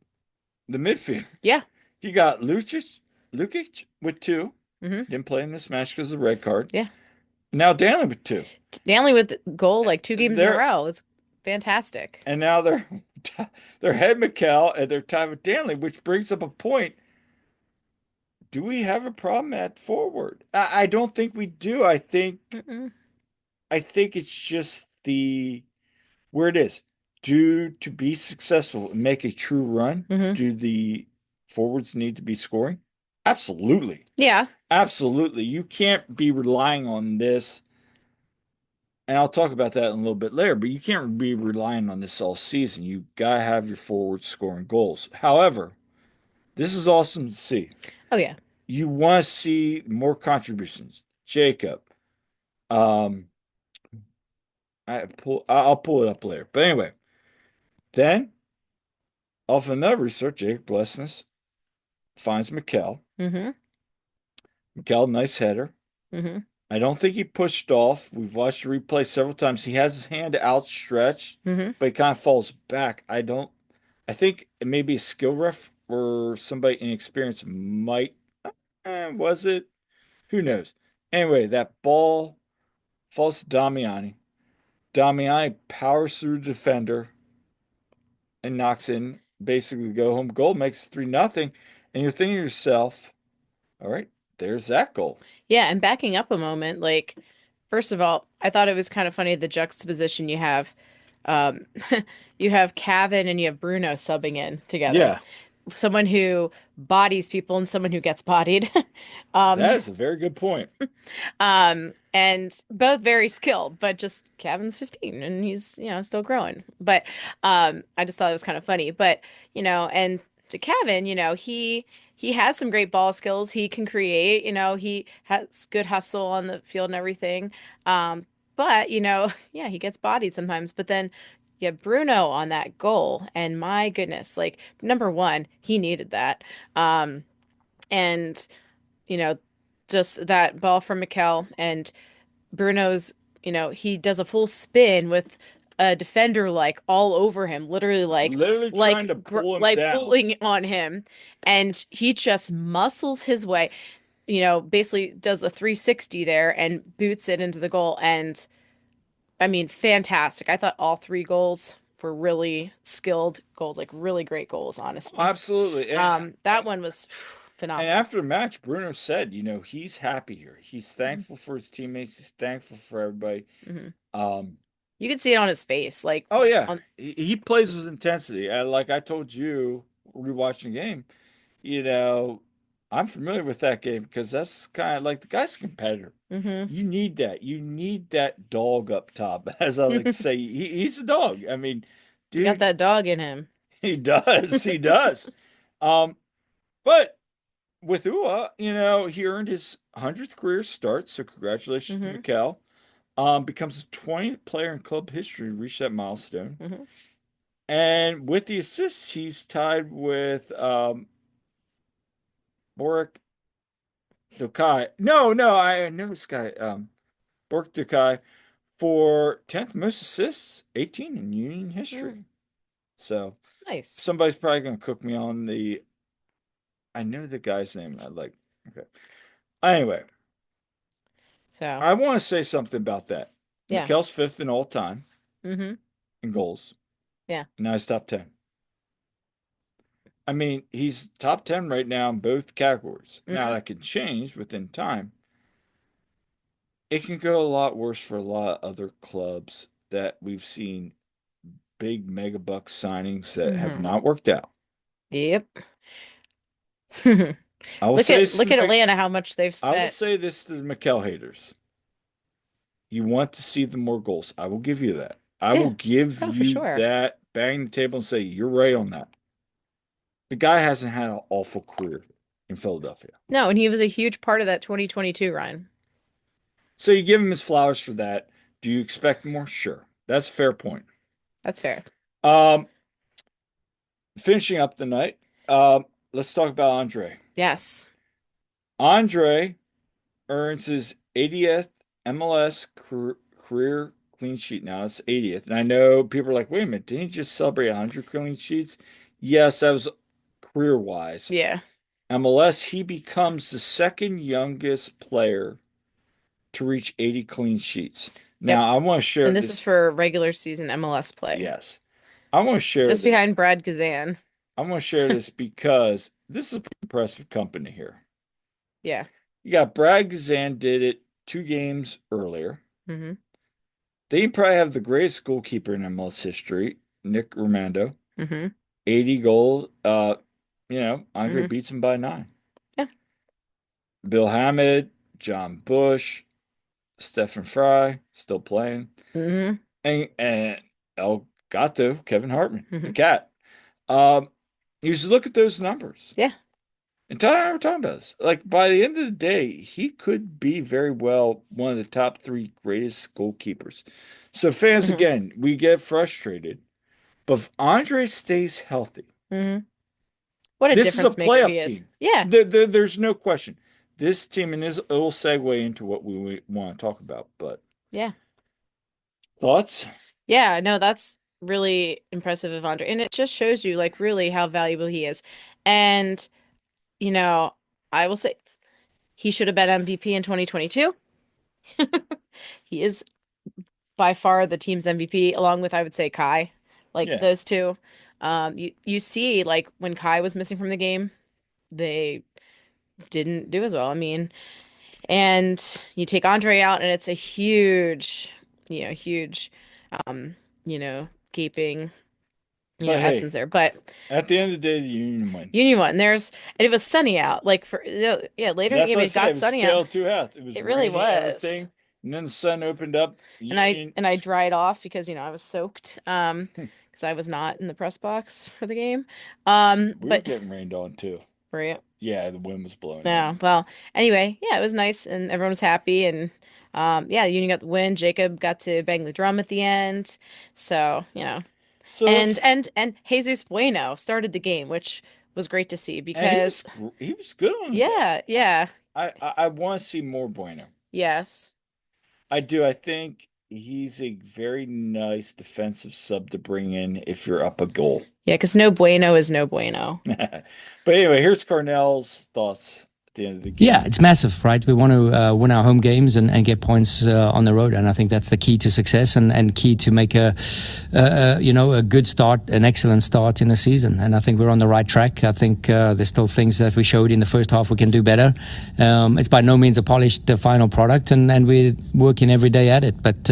the midfield. yeah. You got Lukic with two. Hmm. Didn't play in this match because of the red card. Yeah. Now Danley with two. Stanley with the goal like 2 games in a They're row. It's fantastic. and now they're head McCall and they're tied with Danley, which brings up a point. Do we have a problem at forward? I don't think we do. Mm-mm. I think it's just the where it is. To be successful and make a true run, Hmm. do the forwards need to be scoring? Absolutely. Yeah. Absolutely. You can't be relying on this, and I'll talk about that in a little bit later, but you can't be relying on this all season. You gotta have your forwards scoring goals. However, this is awesome to see. Oh yeah. You want to see more contributions. Jacob, um, I'll pull it up later. But anyway, then off another research, Jacob Blessness finds Mikel. Hmm. Mikel, nice header. Hmm. I don't think he pushed off. We've watched the replay several times. He has his hand outstretched, Hmm. but he kind of falls back. I think maybe a skill ref or somebody inexperienced might. Was it? Who knows? Anyway, that ball falls to Damiani. Damiani powers through the defender and knocks in basically the go home goal, makes it 3-0. And you're thinking to yourself, all right, there's that goal. Yeah, and backing up a moment, like first of all, I thought it was kind of funny the juxtaposition you have. Um, you have Cavan and you have Bruno subbing in together. Yeah, Someone who bodies people and someone who gets bodied. that Um, is a very good point. and both very skilled, but just Kevin's 15 and he's, still growing. But I just thought it was kind of funny. But, and to Kevin, he has some great ball skills. He can create, he has good hustle on the field and everything. But, yeah, he gets bodied sometimes. But then you have Bruno on that goal, and my goodness, like number one, he needed that. And you know, just that ball from Mikel and Bruno's, he does a full spin with a defender like all over him, literally Literally trying to pull him like down. pulling on him, and he just muscles his way, basically does a 360 there and boots it into the goal. And I mean, fantastic. I thought all three goals were really skilled goals, like really great goals, honestly. Absolutely. That one was And phenomenal. after the match, Bruno said, he's happy here. He's Mhm. thankful for his teammates. He's thankful for everybody. Mhm. Um, You could see it on his face, like oh yeah, on. he plays with intensity. Like I told you, rewatching the game, you know, I'm familiar with that game because that's kind of like the guy's a competitor. Hmm. You need that. You need that dog up top, as I like to say. He's a dog. I mean, He got dude, that dog in him. he does. He does. Um, but with Ua, he earned his 100th career start, so congratulations to Hmm. Mikel. Becomes the 20th player in club history to reach that milestone. Hmm. And with the assists, he's tied with Borik Dokai. No, I know this guy, Borik Dokai, for 10th most assists, 18 in Union history. Mm, So nice. somebody's probably going to cook me on I know the guy's name. Okay. Anyway, So, I want to say something about that. yeah. Mikel's fifth in all time Hmm. in goals. Yeah. And now he's top 10. I mean, he's top 10 right now in both categories. Now Hmm. that can change within time. It can go a lot worse for a lot of other clubs that we've seen big mega buck signings that have Hmm. not worked out. Yep. I will Look say at this to look the at Atlanta, how much they've I will spent. say this to the Mikel haters. You want to see the more goals. I will give you that. I will Yeah. give Oh, for you sure. that, bang the table and say you're right on that. The guy hasn't had an awful career in Philadelphia. No, and he was a huge part of that 2022 run. So you give him his flowers for that. Do you expect more? Sure. That's a fair point. That's fair. Um, Finishing up the night, let's talk about Andre. Yes. Andre earns his 80th MLS career clean sheet now. It's 80th. And I know people are like, wait a minute, didn't he just celebrate 100 clean sheets? Yes, that was career-wise. Yeah. MLS, he becomes the second youngest player to reach 80 clean sheets. Yep. Now, I want to share And this is this. for regular season MLS play. Yes. I want to share Just this. behind Brad Kazan. I want to share this because this is a pretty impressive company here. Yeah. You got Brad Gazan did it 2 games earlier. Mm-hmm. They probably have the greatest goalkeeper in MLS history, Nick Romando. Mm-hmm. 80 goals. Andre Mm-hmm. beats him by 9. Yeah. Bill Hammond, John Bush, Stephen Fry, still playing. Mm-hmm. And El Gato, Kevin Hartman, the Mm-hmm. cat. Um, you just look at those numbers. Yeah. And Tyler and I were talking about this. Like by the end of the day, he could be very well one of the top 3 greatest goalkeepers. So fans, Mm-hmm. again, we get frustrated. But if Andre stays healthy, Mm-hmm. What a this is a difference maker he playoff is. team. Yeah. There's no question. This team, and this it will segue into what we want to talk about. But Yeah. thoughts? Yeah. No, that's really impressive of Andre. And it just shows you like really how valuable he is. And, you know, I will say he should have been MVP in 2022. He is by far the team's MVP, along with I would say Kai. Like Yeah. those two. You see like when Kai was missing from the game, they didn't do as well. I mean, and you take Andre out and it's a huge, huge um, gaping, But hey, absence there. But at the end of the day, the Union win. Union won. And it was sunny out. Like for yeah, later in the That's game what I it said. It got was a sunny out. tale of two halves. It was It really raining, was. everything, and then the sun opened up. Union. And I dried off because I was soaked because I was not in the press box for the game. We were But getting rained on too. were you? Yeah, the wind was blowing Yeah, in. well, anyway, yeah, it was nice and everyone was happy and yeah, the Union got the win. Jacob got to bang the drum at the end. So, So and let's. and Jesus Bueno started the game, which was great to see And because he was good on the day. yeah, yeah, I want to see more Bueno. yes. I do. I think he's a very nice defensive sub to bring in if you're up a goal. Yeah, because no bueno is no bueno. But anyway, here's Cornell's thoughts at the end of the game. Yeah, it's massive, right? We want to win our home games and get points on the road, and I think that's the key to success and key to make a good start, an excellent start in the season. And I think we're on the right track. I think there's still things that we showed in the first half we can do better. It's by no means a polished final product, and we're working every day at it. But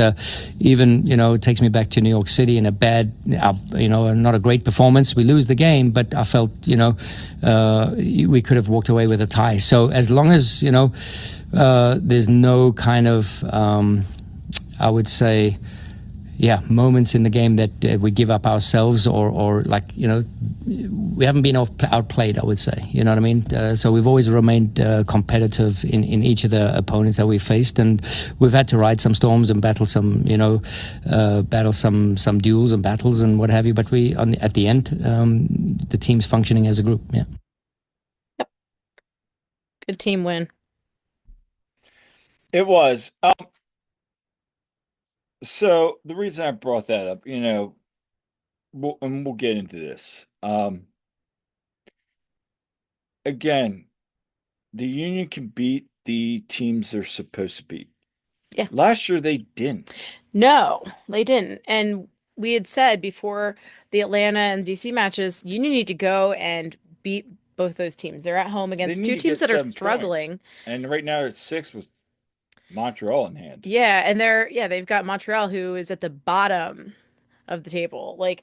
even it takes me back to New York City in a bad, not a great performance. We lose the game, but I felt we could have walked away with a tie. So as long as there's no kind of I would say moments in the game that we give up ourselves or like we haven't been outplayed, I would say, you know what I mean. So we've always remained competitive in each of the opponents that we've faced, and we've had to ride some storms and battle some some duels and battles and what have you, but at the end the team's functioning as a group. Yeah. Yep. Good team win. It was. So the reason I brought that up, we'll get into this. Again, the Union can beat the teams they're supposed to beat. Yeah. Last year they didn't. No, they didn't. And we had said before the Atlanta and DC matches, you need to go and beat both those teams. They're at home They against need two to teams get that are 7 struggling. points. And right now it's 6 with Montreal in hand. Yeah, and they've got Montreal who is at the bottom of the table. Like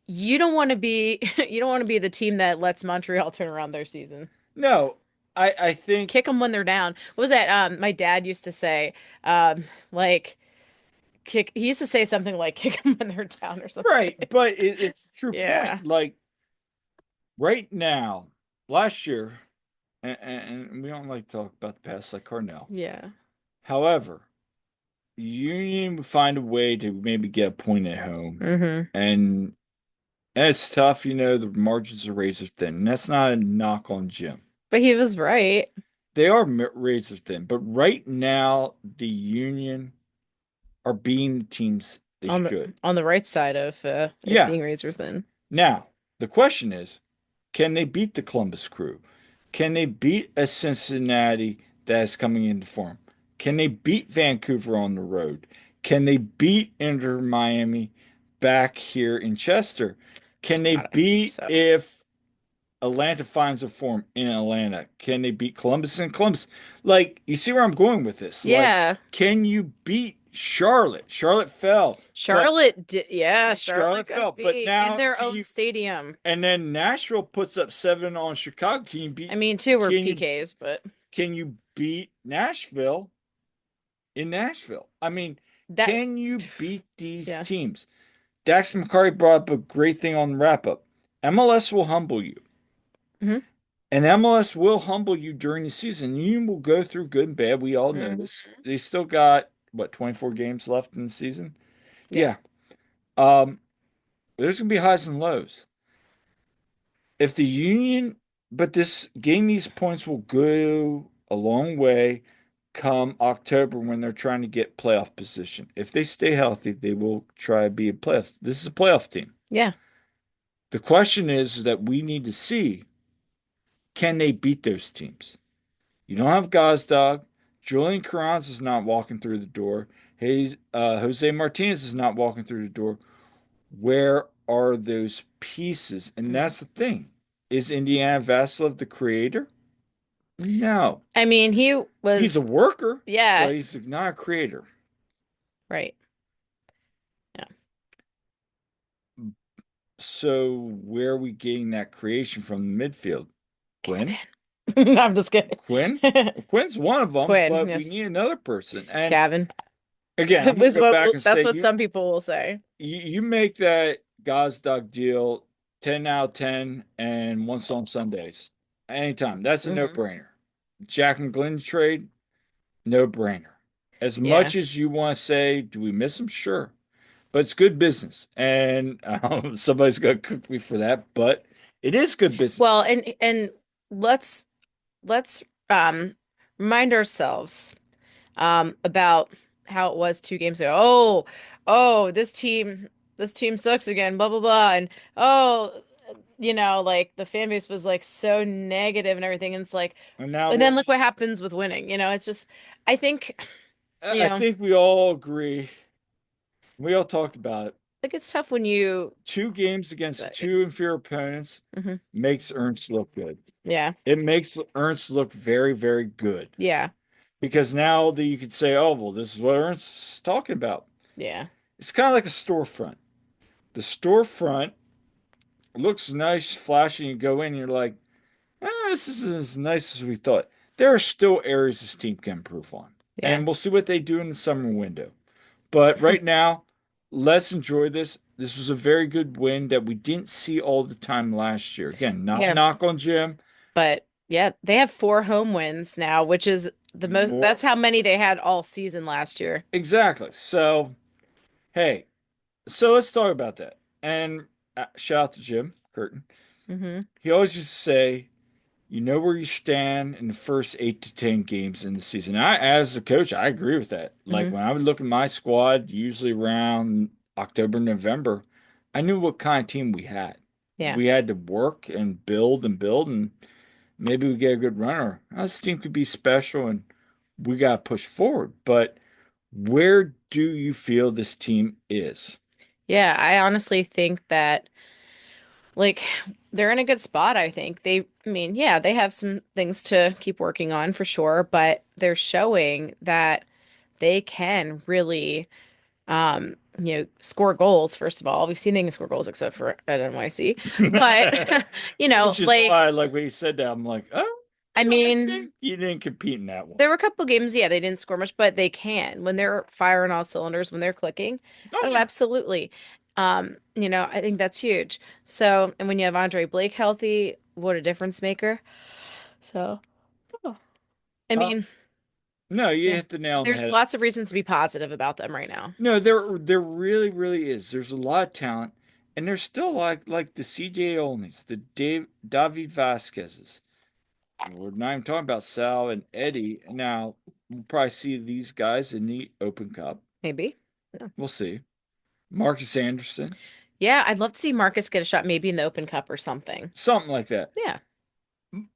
you don't want to be the team that lets Montreal turn around their season. No, I think Kick them when they're down. What was that? My dad used to say, like kick. He used to say something like "kick them when they're down" or something. right, but it's a true Yeah. point. Like right now, last year, and we don't like to talk about the past like Cornell. Yeah. However, Union would find a way to maybe get a point at home, Mm-hmm. and it's tough. The margins are razor thin, and that's not a knock on Jim. But he was right. They are razor thin, but right now the Union are being the teams they On the should. right side of it Yeah. being razor thin. Now, the question is, can they beat the Columbus Crew? Can they beat a Cincinnati that is coming into form? Can they beat Vancouver on the road? Can they beat Inter Miami back here in Chester? Can they God, I hope beat so. if Atlanta finds a form in Atlanta? Can they beat Columbus in Columbus? Like, you see where I'm going with this? Like, Yeah. can you beat Charlotte? Charlotte fell, but Charlotte got But beat in now their can own you? stadium. And then Nashville puts up 7 on Chicago. Can you I beat? mean, two were Can you PKs, but can you beat Nashville in Nashville? I mean, that can you beat these yes. teams? Dax McCarty brought up a great thing on the wrap up. MLS will humble you. Hmm. And MLS will humble you during the season. You will go through good and bad. We all know Hmm. this. They still got what 24 games left in the season. Yeah. Yeah. Um, there's gonna be highs and lows. If the Union, but this getting these points will go a long way come October when they're trying to get playoff position. If they stay healthy, they will try to be a playoff. This is a playoff team. Yeah. The question is that we need to see, can they beat those teams? You don't have Gazdag. Julian Carranza is not walking through the door. Jose Martinez is not walking through the door. Where are those pieces? And Mhm. that's the thing. Is Indiana Vasilov the creator? No. I mean, he He's a was, worker, yeah, but he's not a creator. right. Yeah. So where are we getting that creation from the midfield? Quinn? Kevin. I'm just kidding. Quinn? Quinn's one of them, Quinn, but we yes. need another person. And Gavin. again, I'm gonna Was go back and that's say what some people will say. you make that Gazdag deal 10 out of 10 and once on Sundays. Anytime. That's a Hmm. no-brainer. Jack and Glenn trade, no-brainer. As Yeah. much as you want to say, do we miss him? Sure. But it's good business. And somebody's going to cook me for that, but it is good business. Well, and let's let's remind ourselves about how it was 2 games ago. This team sucks again, blah blah blah. And oh, like the fan base was like so negative and everything. And it's like, And now and then look what happens with winning. It's just, I think, you I know, think we all agree. We all talked about it. like it's tough when you, 2 games against but, two inferior opponents hmm. makes Ernst look good. Yeah, It makes Ernst look very, very good. yeah, Because now that you could say, oh, well, this is what Ernst's talking about. yeah, It's kind of like a storefront. The storefront looks nice, flashy, and you go in, and you're like, this isn't as nice as we thought. There are still areas this team can improve on. yeah. And we'll see what they do in the summer window. But right now, let's enjoy this. This was a very good win that we didn't see all the time last year. Again, not Yeah. knock on Jim. But yeah, they have 4 home wins now, which is the most, More that's how many they had all season last year. exactly. So, hey, so let's talk about that. And shout out to Jim Curtin. Hmm. He always used to say, you know where you stand in the first 8 to 10 games in the season. As a coach, I agree with that. Like Hmm. when I would look at my squad, usually around October, November, I knew what kind of team we had. Yeah. We had to work and build, and maybe we get a good runner. This team could be special, and we got to push forward. But where do you feel this team is? Yeah, I honestly think that like they're in a good spot, I think. I mean, yeah, they have some things to keep working on for sure, but they're showing that they can really score goals, first of all. We've seen they can score goals except for at NYC. But Which is like why, like when you said that, I'm like, oh, I I mean, think you didn't compete in that one. there were a couple games, yeah, they didn't score much, but they can when they're firing all cylinders, when they're clicking. Oh Oh, yeah. absolutely. I think that's huge. So, and when you have Andre Blake healthy, what a difference maker. So, oh, I Uh, mean, no, you yeah, hit the nail on the there's head. lots of reasons to be positive about them right now. No, there really, really is. There's a lot of talent, and there's still like the CJ Olneys, the David Vasquez's. we're not even talking about Sal and Eddie. Now, we'll probably see these guys in the Open Cup. Maybe. Yeah. We'll see. Marcus Anderson, Yeah, I'd love to see Marcus get a shot, maybe in the Open Cup or something. something like that. Yeah.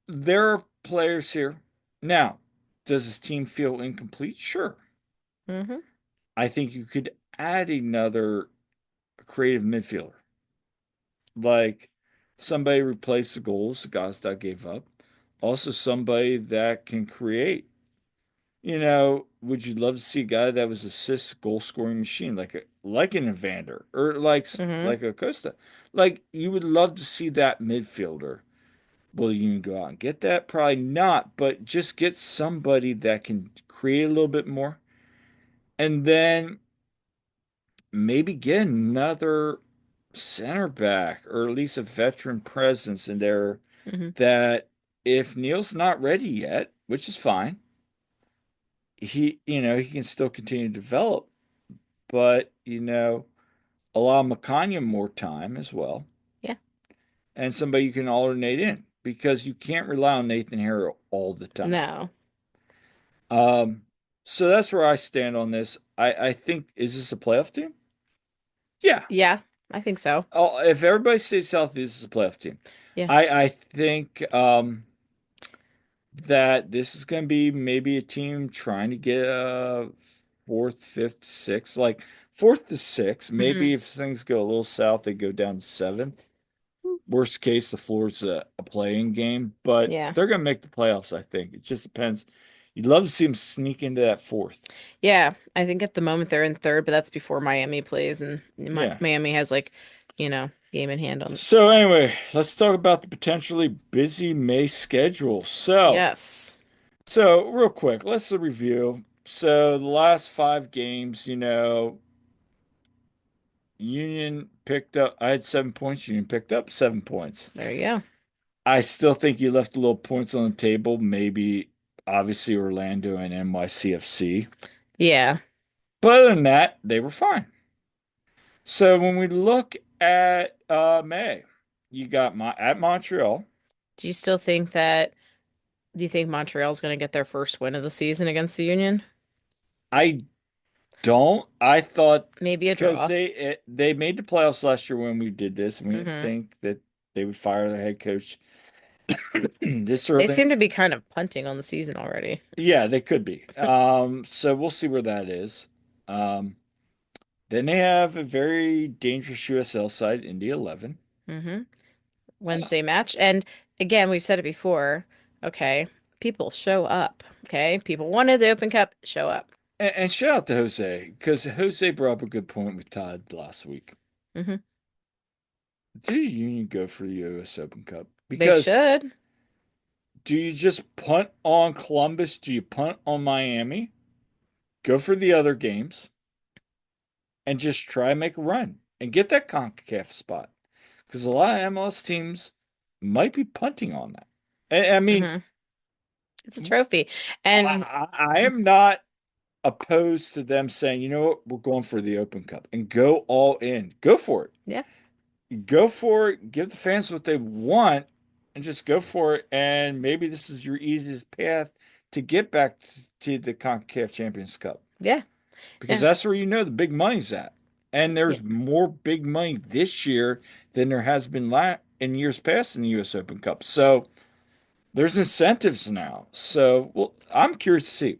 There are players here. Now, does his team feel incomplete? Sure. Hmm. I think you could add another creative midfielder, like somebody replace the goals the guys that gave up. Also, somebody that can create. Would you love to see a guy that was assist goal scoring machine like an Evander or Hmm. like a Costa? Like you would love to see that midfielder. Will you go out and get that? Probably not, but just get somebody that can create a little bit more. And then maybe get another center back or at least a veteran presence in there Hmm. that if Neil's not ready yet, which is fine, he can still continue to develop, but allow Makanya more time as well, Yeah. and somebody you can alternate in because you can't rely on Nathan Harrell all the time. No. Um, so that's where I stand on this. I think is this a playoff team? Yeah. Yeah, I think so. Oh, if everybody stays healthy, this is a playoff team. Yeah. I think that this is going to be maybe a team trying to get a fourth, fifth, sixth, like fourth to sixth. Hmm. Maybe if things go a little south, they go down to seventh. Worst case, the floor's a playing game, but Yeah. they're going to make the playoffs, I think. It just depends. You'd love to see them sneak into that fourth. Yeah, I think at the moment they're in third, but that's before Miami plays, and Yeah. Miami has like, game in hand on. So anyway, let's talk about the potentially busy May schedule. Yes. So real quick, let's review. So the last 5 games, Union picked up. I had 7 points. Union picked up 7 points. There you go. I still think you left a little points on the table. Maybe, obviously, Orlando and NYCFC. Yeah. But other than that, they were fine. So when we look at May, you got at Montreal. Do you still think that, do you think Montreal's going to get their first win of the season against the Union? I don't. I thought Maybe a because draw. they made the playoffs last year when we did this, and we didn't Hmm. think that they would fire their head coach this They early. seem to be kind of punting on the season already. Yeah, they could be. So we'll see where that is. Um, then they have a very dangerous USL side, Indy 11. Hmm. Wednesday match. And again, we've said it before. Okay, people show up. Okay, people wanted the Open Cup, show up. And shout out to Jose, because Jose brought up a good point with Todd last week. Hmm. Did Union go for the US Open Cup? They Because should. do you just punt on Columbus? Do you punt on Miami? Go for the other games and just try and make a run and get that CONCACAF spot. Because a lot of MLS teams might be punting on that. I mean, Hmm. It's a trophy. And I am not opposed to them saying, you know what, we're going for the Open Cup and go all in. Go for it. yeah, Go for it. Give the fans what they want and just go for it. And maybe this is your easiest path to get back to the CONCACAF Champions Cup yeah, because yeah, that's where the big money's at. And yeah, there's more big money this year than there has been in years past in the U.S. Open Cup. So there's incentives now. So, well, I'm curious to see.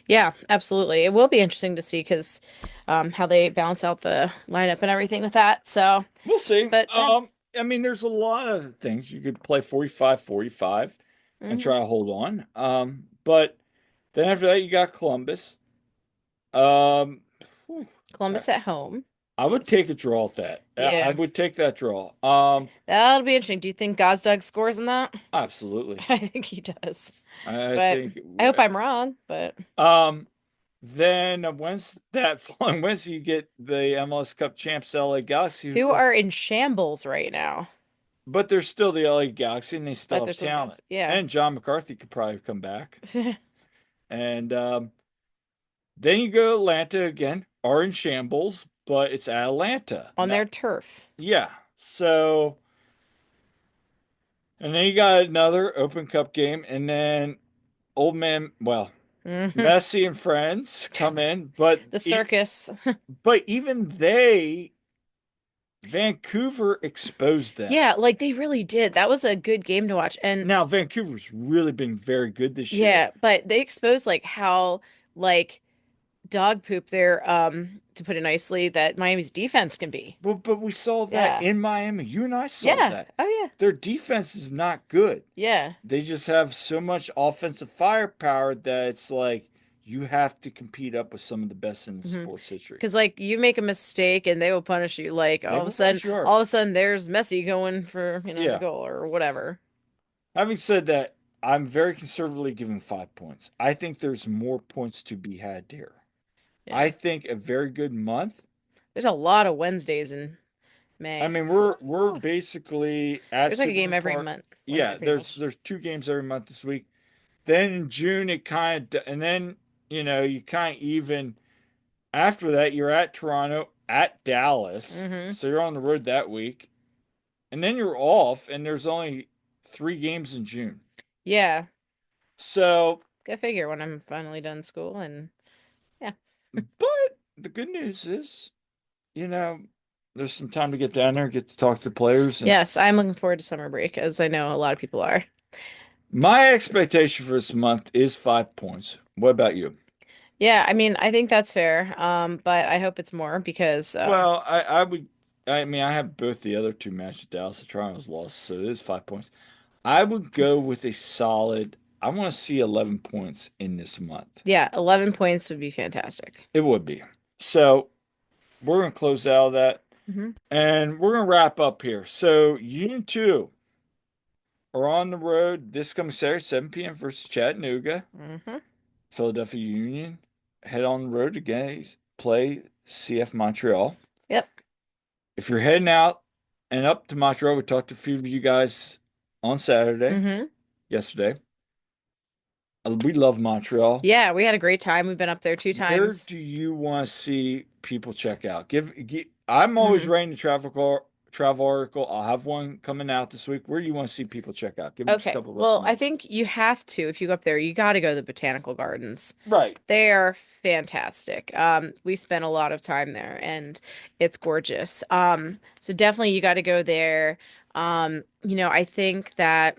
yeah, absolutely. It will be interesting to see because how they balance out the lineup and everything with that. So, We'll see. but yeah. I mean, there's a lot of things. You could play 45-45 and Hmm. try to hold on. But then after that, you got Columbus. Um, whew, I, Columbus at home. I would take a draw at that. I Yeah, would take that draw. that'll be interesting. Do you think Gazdag scores in that? Absolutely. I think he does. I But think. I hope I'm wrong. But Um, then once that following Wednesday, you get the MLS Cup champs, LA Galaxy, who are in shambles right now? but they're still the LA Galaxy, and they still But have there's some good. talent. Yeah. And John McCarthy could probably come back. And then you go to Atlanta again, are in shambles, but it's Atlanta. On No, their turf. yeah. So And then you got another Open Cup game, and then old man, well, Hmm. Messi and friends come in, but The circus. even they, Vancouver exposed them. Yeah, like they really did. That was a good game to watch. And Now Vancouver's really been very good this year, yeah, but they exposed like how like dog poop there, to put it nicely, that Miami's defense can be. but we saw that Yeah. in Miami. You and I saw Yeah. that. Oh yeah. Their defense is not good. Yeah. They just have so much offensive firepower that it's like you have to compete up with some of the best in the Hmm. sports history. Because like you make a mistake and they will punish you. Like They will push you hard. all of a sudden there's Messi going for, a Yeah. goal or whatever. Having said that, I'm very conservatively giving 5 points. I think there's more points to be had here. I Yeah. think a very good month. There's a lot of Wednesdays in I May. mean, we're Whew. basically at There's like a game Superman every Park. month, Wednesday Yeah, pretty there's much. there's 2 games every month this week. Then in June it kind of, and then you kind of even after that you're at Toronto, at Dallas, Hmm. so you're on the road that week, and then you're off, and there's only 3 games in June. Yeah. So, Go figure when I'm finally done school and yeah. but the good news is, you know, there's some time to get down there, get to talk to players, and Yes, I'm looking forward to summer break, as I know a lot of people are. my expectation for this month is 5 points. What about you? Yeah, I mean, I think that's fair. But I hope it's more because Well, I would. I mean, I have both the other 2 matches. Dallas and Toronto's lost, so it is 5 points. I would go with a solid. I want to see 11 points in this month. yeah, 11 points would be fantastic. It would be. So we're gonna close out of that, Hmm. and we're gonna wrap up here. So Union Two are on the road this coming Saturday, 7 p.m. versus Chattanooga. Hmm. Philadelphia Union head on the road to play CF Montreal. Yep. If you're heading out and up to Montreal, we talked to a few of you guys on Saturday, Hmm. yesterday. We love Montreal. Yeah, we had a great time. We've been up there two Where times. do you want to see people check out? I'm always Hmm. writing a travel article. I'll have one coming out this week. Where do you want to see people check out? Give me just a Okay. couple of Well, I recommendations. think you have to, if you go up there, you got to go to the botanical gardens. Right. They are fantastic. We spent a lot of time there and it's gorgeous. So definitely you got to go there. I think that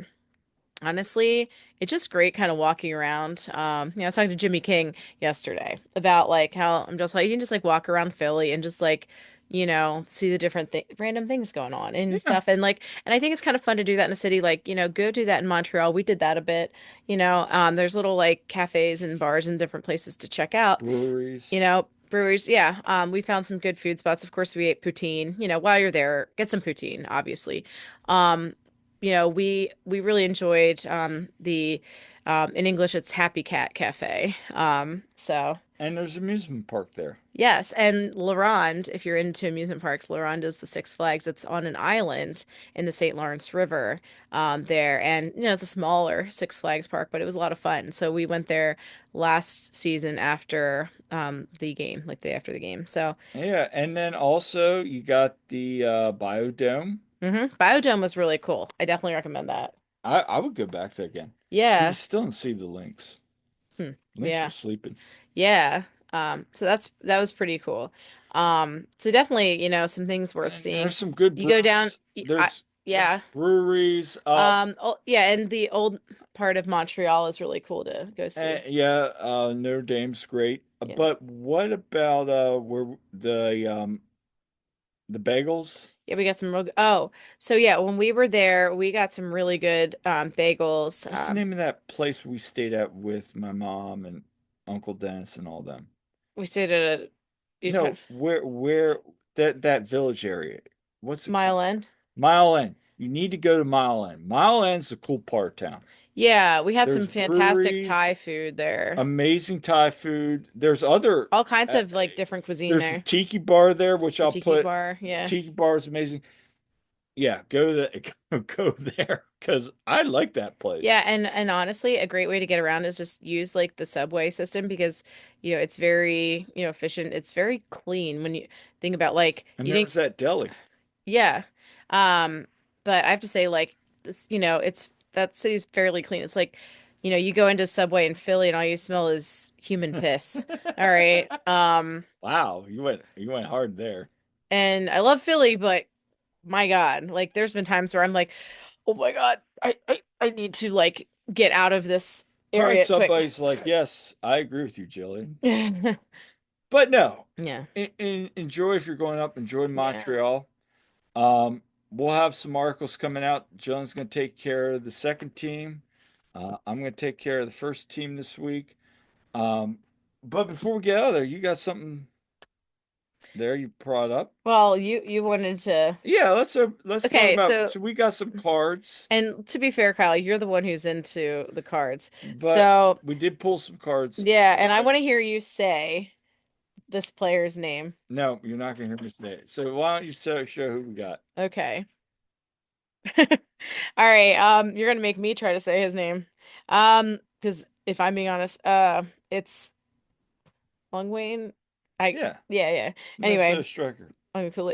honestly, it's just great kind of walking around. I was talking to Jimmy King yesterday about like how I'm just like you can just like walk around Philly and just like, see the different random things going on and Yeah. stuff. And I think it's kind of fun to do that in a city. Like, go do that in Montreal. We did that a bit. There's little like cafes and bars and different places to check out. Breweries. Breweries, yeah. We found some good food spots. Of course, we ate poutine. While you're there, get some poutine, obviously. Um, we really enjoyed the in English it's Happy Cat Cafe. So And there's an amusement park there. yes, and Laronde, if you're into amusement parks, Laronde is the Six Flags. It's on an island in the St. Lawrence River there, and it's a smaller Six Flags park, but it was a lot of fun. So we went there last season after the game, like the day after the game. So Yeah, and then also you got the Biodome. Biodome was really cool. I definitely recommend that. I would go back there again. You Yeah. still don't see the links. Hmm. Links are Yeah. sleeping. Yeah. So that was pretty cool. So definitely, some things worth And there's seeing. some good You go down, breweries. There's yeah. breweries. Yeah, and the old part of Montreal is really cool to go see. Yeah, Notre Dame's great. Yeah. But what about where the bagels? Yeah, we got some so yeah, when we were there, we got some really good bagels. What's the name of that place we stayed at with my mom and Uncle Dennis and all them? We stayed at you know, No, where that village area? What's it called? Mile End. Mile End. You need to go to Mile End. Mile End's a cool part of town. Yeah, we had There's some fantastic breweries, Thai food there. amazing Thai food. There's other. All kinds Uh, of like different cuisine there's the there. Tiki Bar there, which The I'll tiki put. bar, yeah. Tiki Bar is amazing. Yeah, go there because I like that place. Yeah, and honestly, a great way to get around is just use like the subway system because it's very, efficient. It's very clean when you think about like And you there didn't was that deli. yeah. Um but I have to say like this, it's that city's fairly clean. It's like, you go into Subway in Philly and all you smell is human piss. All right. Wow, you went hard there. And I love Philly, but my God, like there's been times where I'm like, oh my God, I need to like get out of this Find area quick. somebody's like, yes, I agree with you, Jillian. But no, Yeah. enjoy if you're going up. Enjoy Yeah. Montreal. Um, we'll have some articles coming out. Jillian's going to take care of the second team. I'm going to take care of the first team this week. Um, but before we get out of there, you got something there you brought up. Well, you wanted to. Yeah, let's talk Okay, about. so So we got some cards, and to be fair, Kyle, you're the one who's into the cards. but So, we did pull some cards. yeah, and I Why? want to hear you say this player's name. No, you're not going to hear me say it. So why don't you show who we got? Okay. All right, you're gonna make me try to say his name. Because if I'm being honest, it's Long Wayne. Yeah, Yeah, yeah. Minnesota Anyway, striker.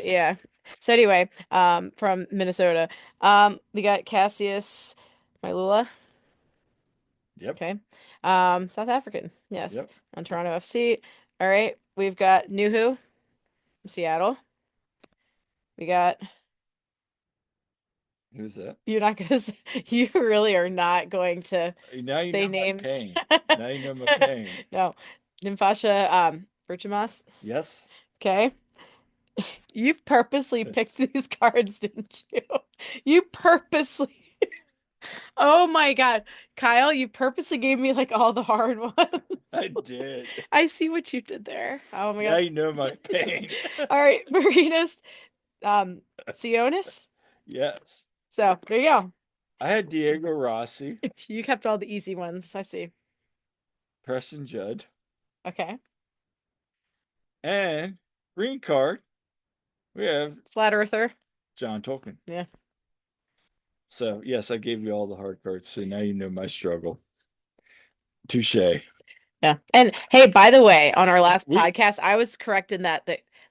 yeah. So anyway, from Minnesota, we got Cassius Mailula. Yep, Okay. South African. Yes. yep. On Toronto FC. All right. We've got Nuhu from Seattle. We got Who's that? you're not gonna say, you really are not going to Now you say know my names. pain. Now you know my pain. No. Nimfasha Berchamas. Yes. Okay. You purposely picked these cards, didn't you? You purposely. Oh my God. Kyle, you purposely gave me like all the hard ones. I did. I see what you did there. Oh my Now God. you know my pain. All right, Marinas, Sionis. Yes. So there you go. I had Diego Rossi, You kept all the easy ones. I see. Preston Judd, Okay. and green card. We have Flat Earther. John Tolkien. Yeah. So yes, I gave you all the hard cards. So now you know my struggle. Touche. Yeah. And hey, by the way, on our last We podcast, I was correct in that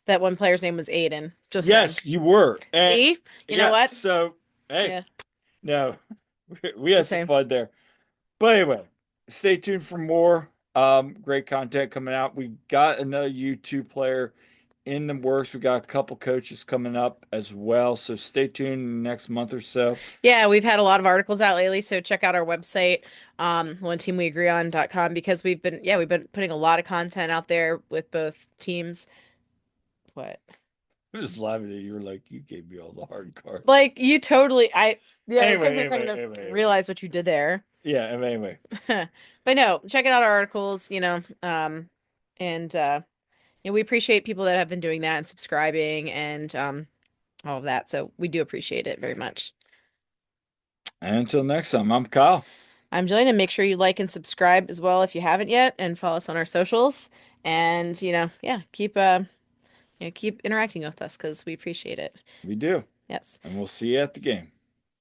one player's name was Aiden. Just saying. yes, you were. And See? You know yeah, what? so hey, Yeah. no, we had Just some saying. fun there. But anyway, stay tuned for more great content coming out. We got another YouTube player in the works. We got a couple coaches coming up as well. So stay tuned in the next month or so. Yeah, we've had a lot of articles out lately, so check out our website, oneteamweagreeon.com because we've been putting a lot of content out there with both teams. What? I'm just laughing at you. You were like, you gave me all the hard cards. Like you totally yeah, it Anyway, took me a second to anyway. realize what you did there. Yeah, anyway. But no, check out our articles, and we appreciate people that have been doing that and subscribing and all of that. So we do appreciate it very much. And until next time, I'm Kyle. I'm Jillian, and make sure you like and subscribe as well if you haven't yet, and follow us on our socials. And yeah, keep interacting with us because we appreciate it. We do. Yes. And we'll see you at the game.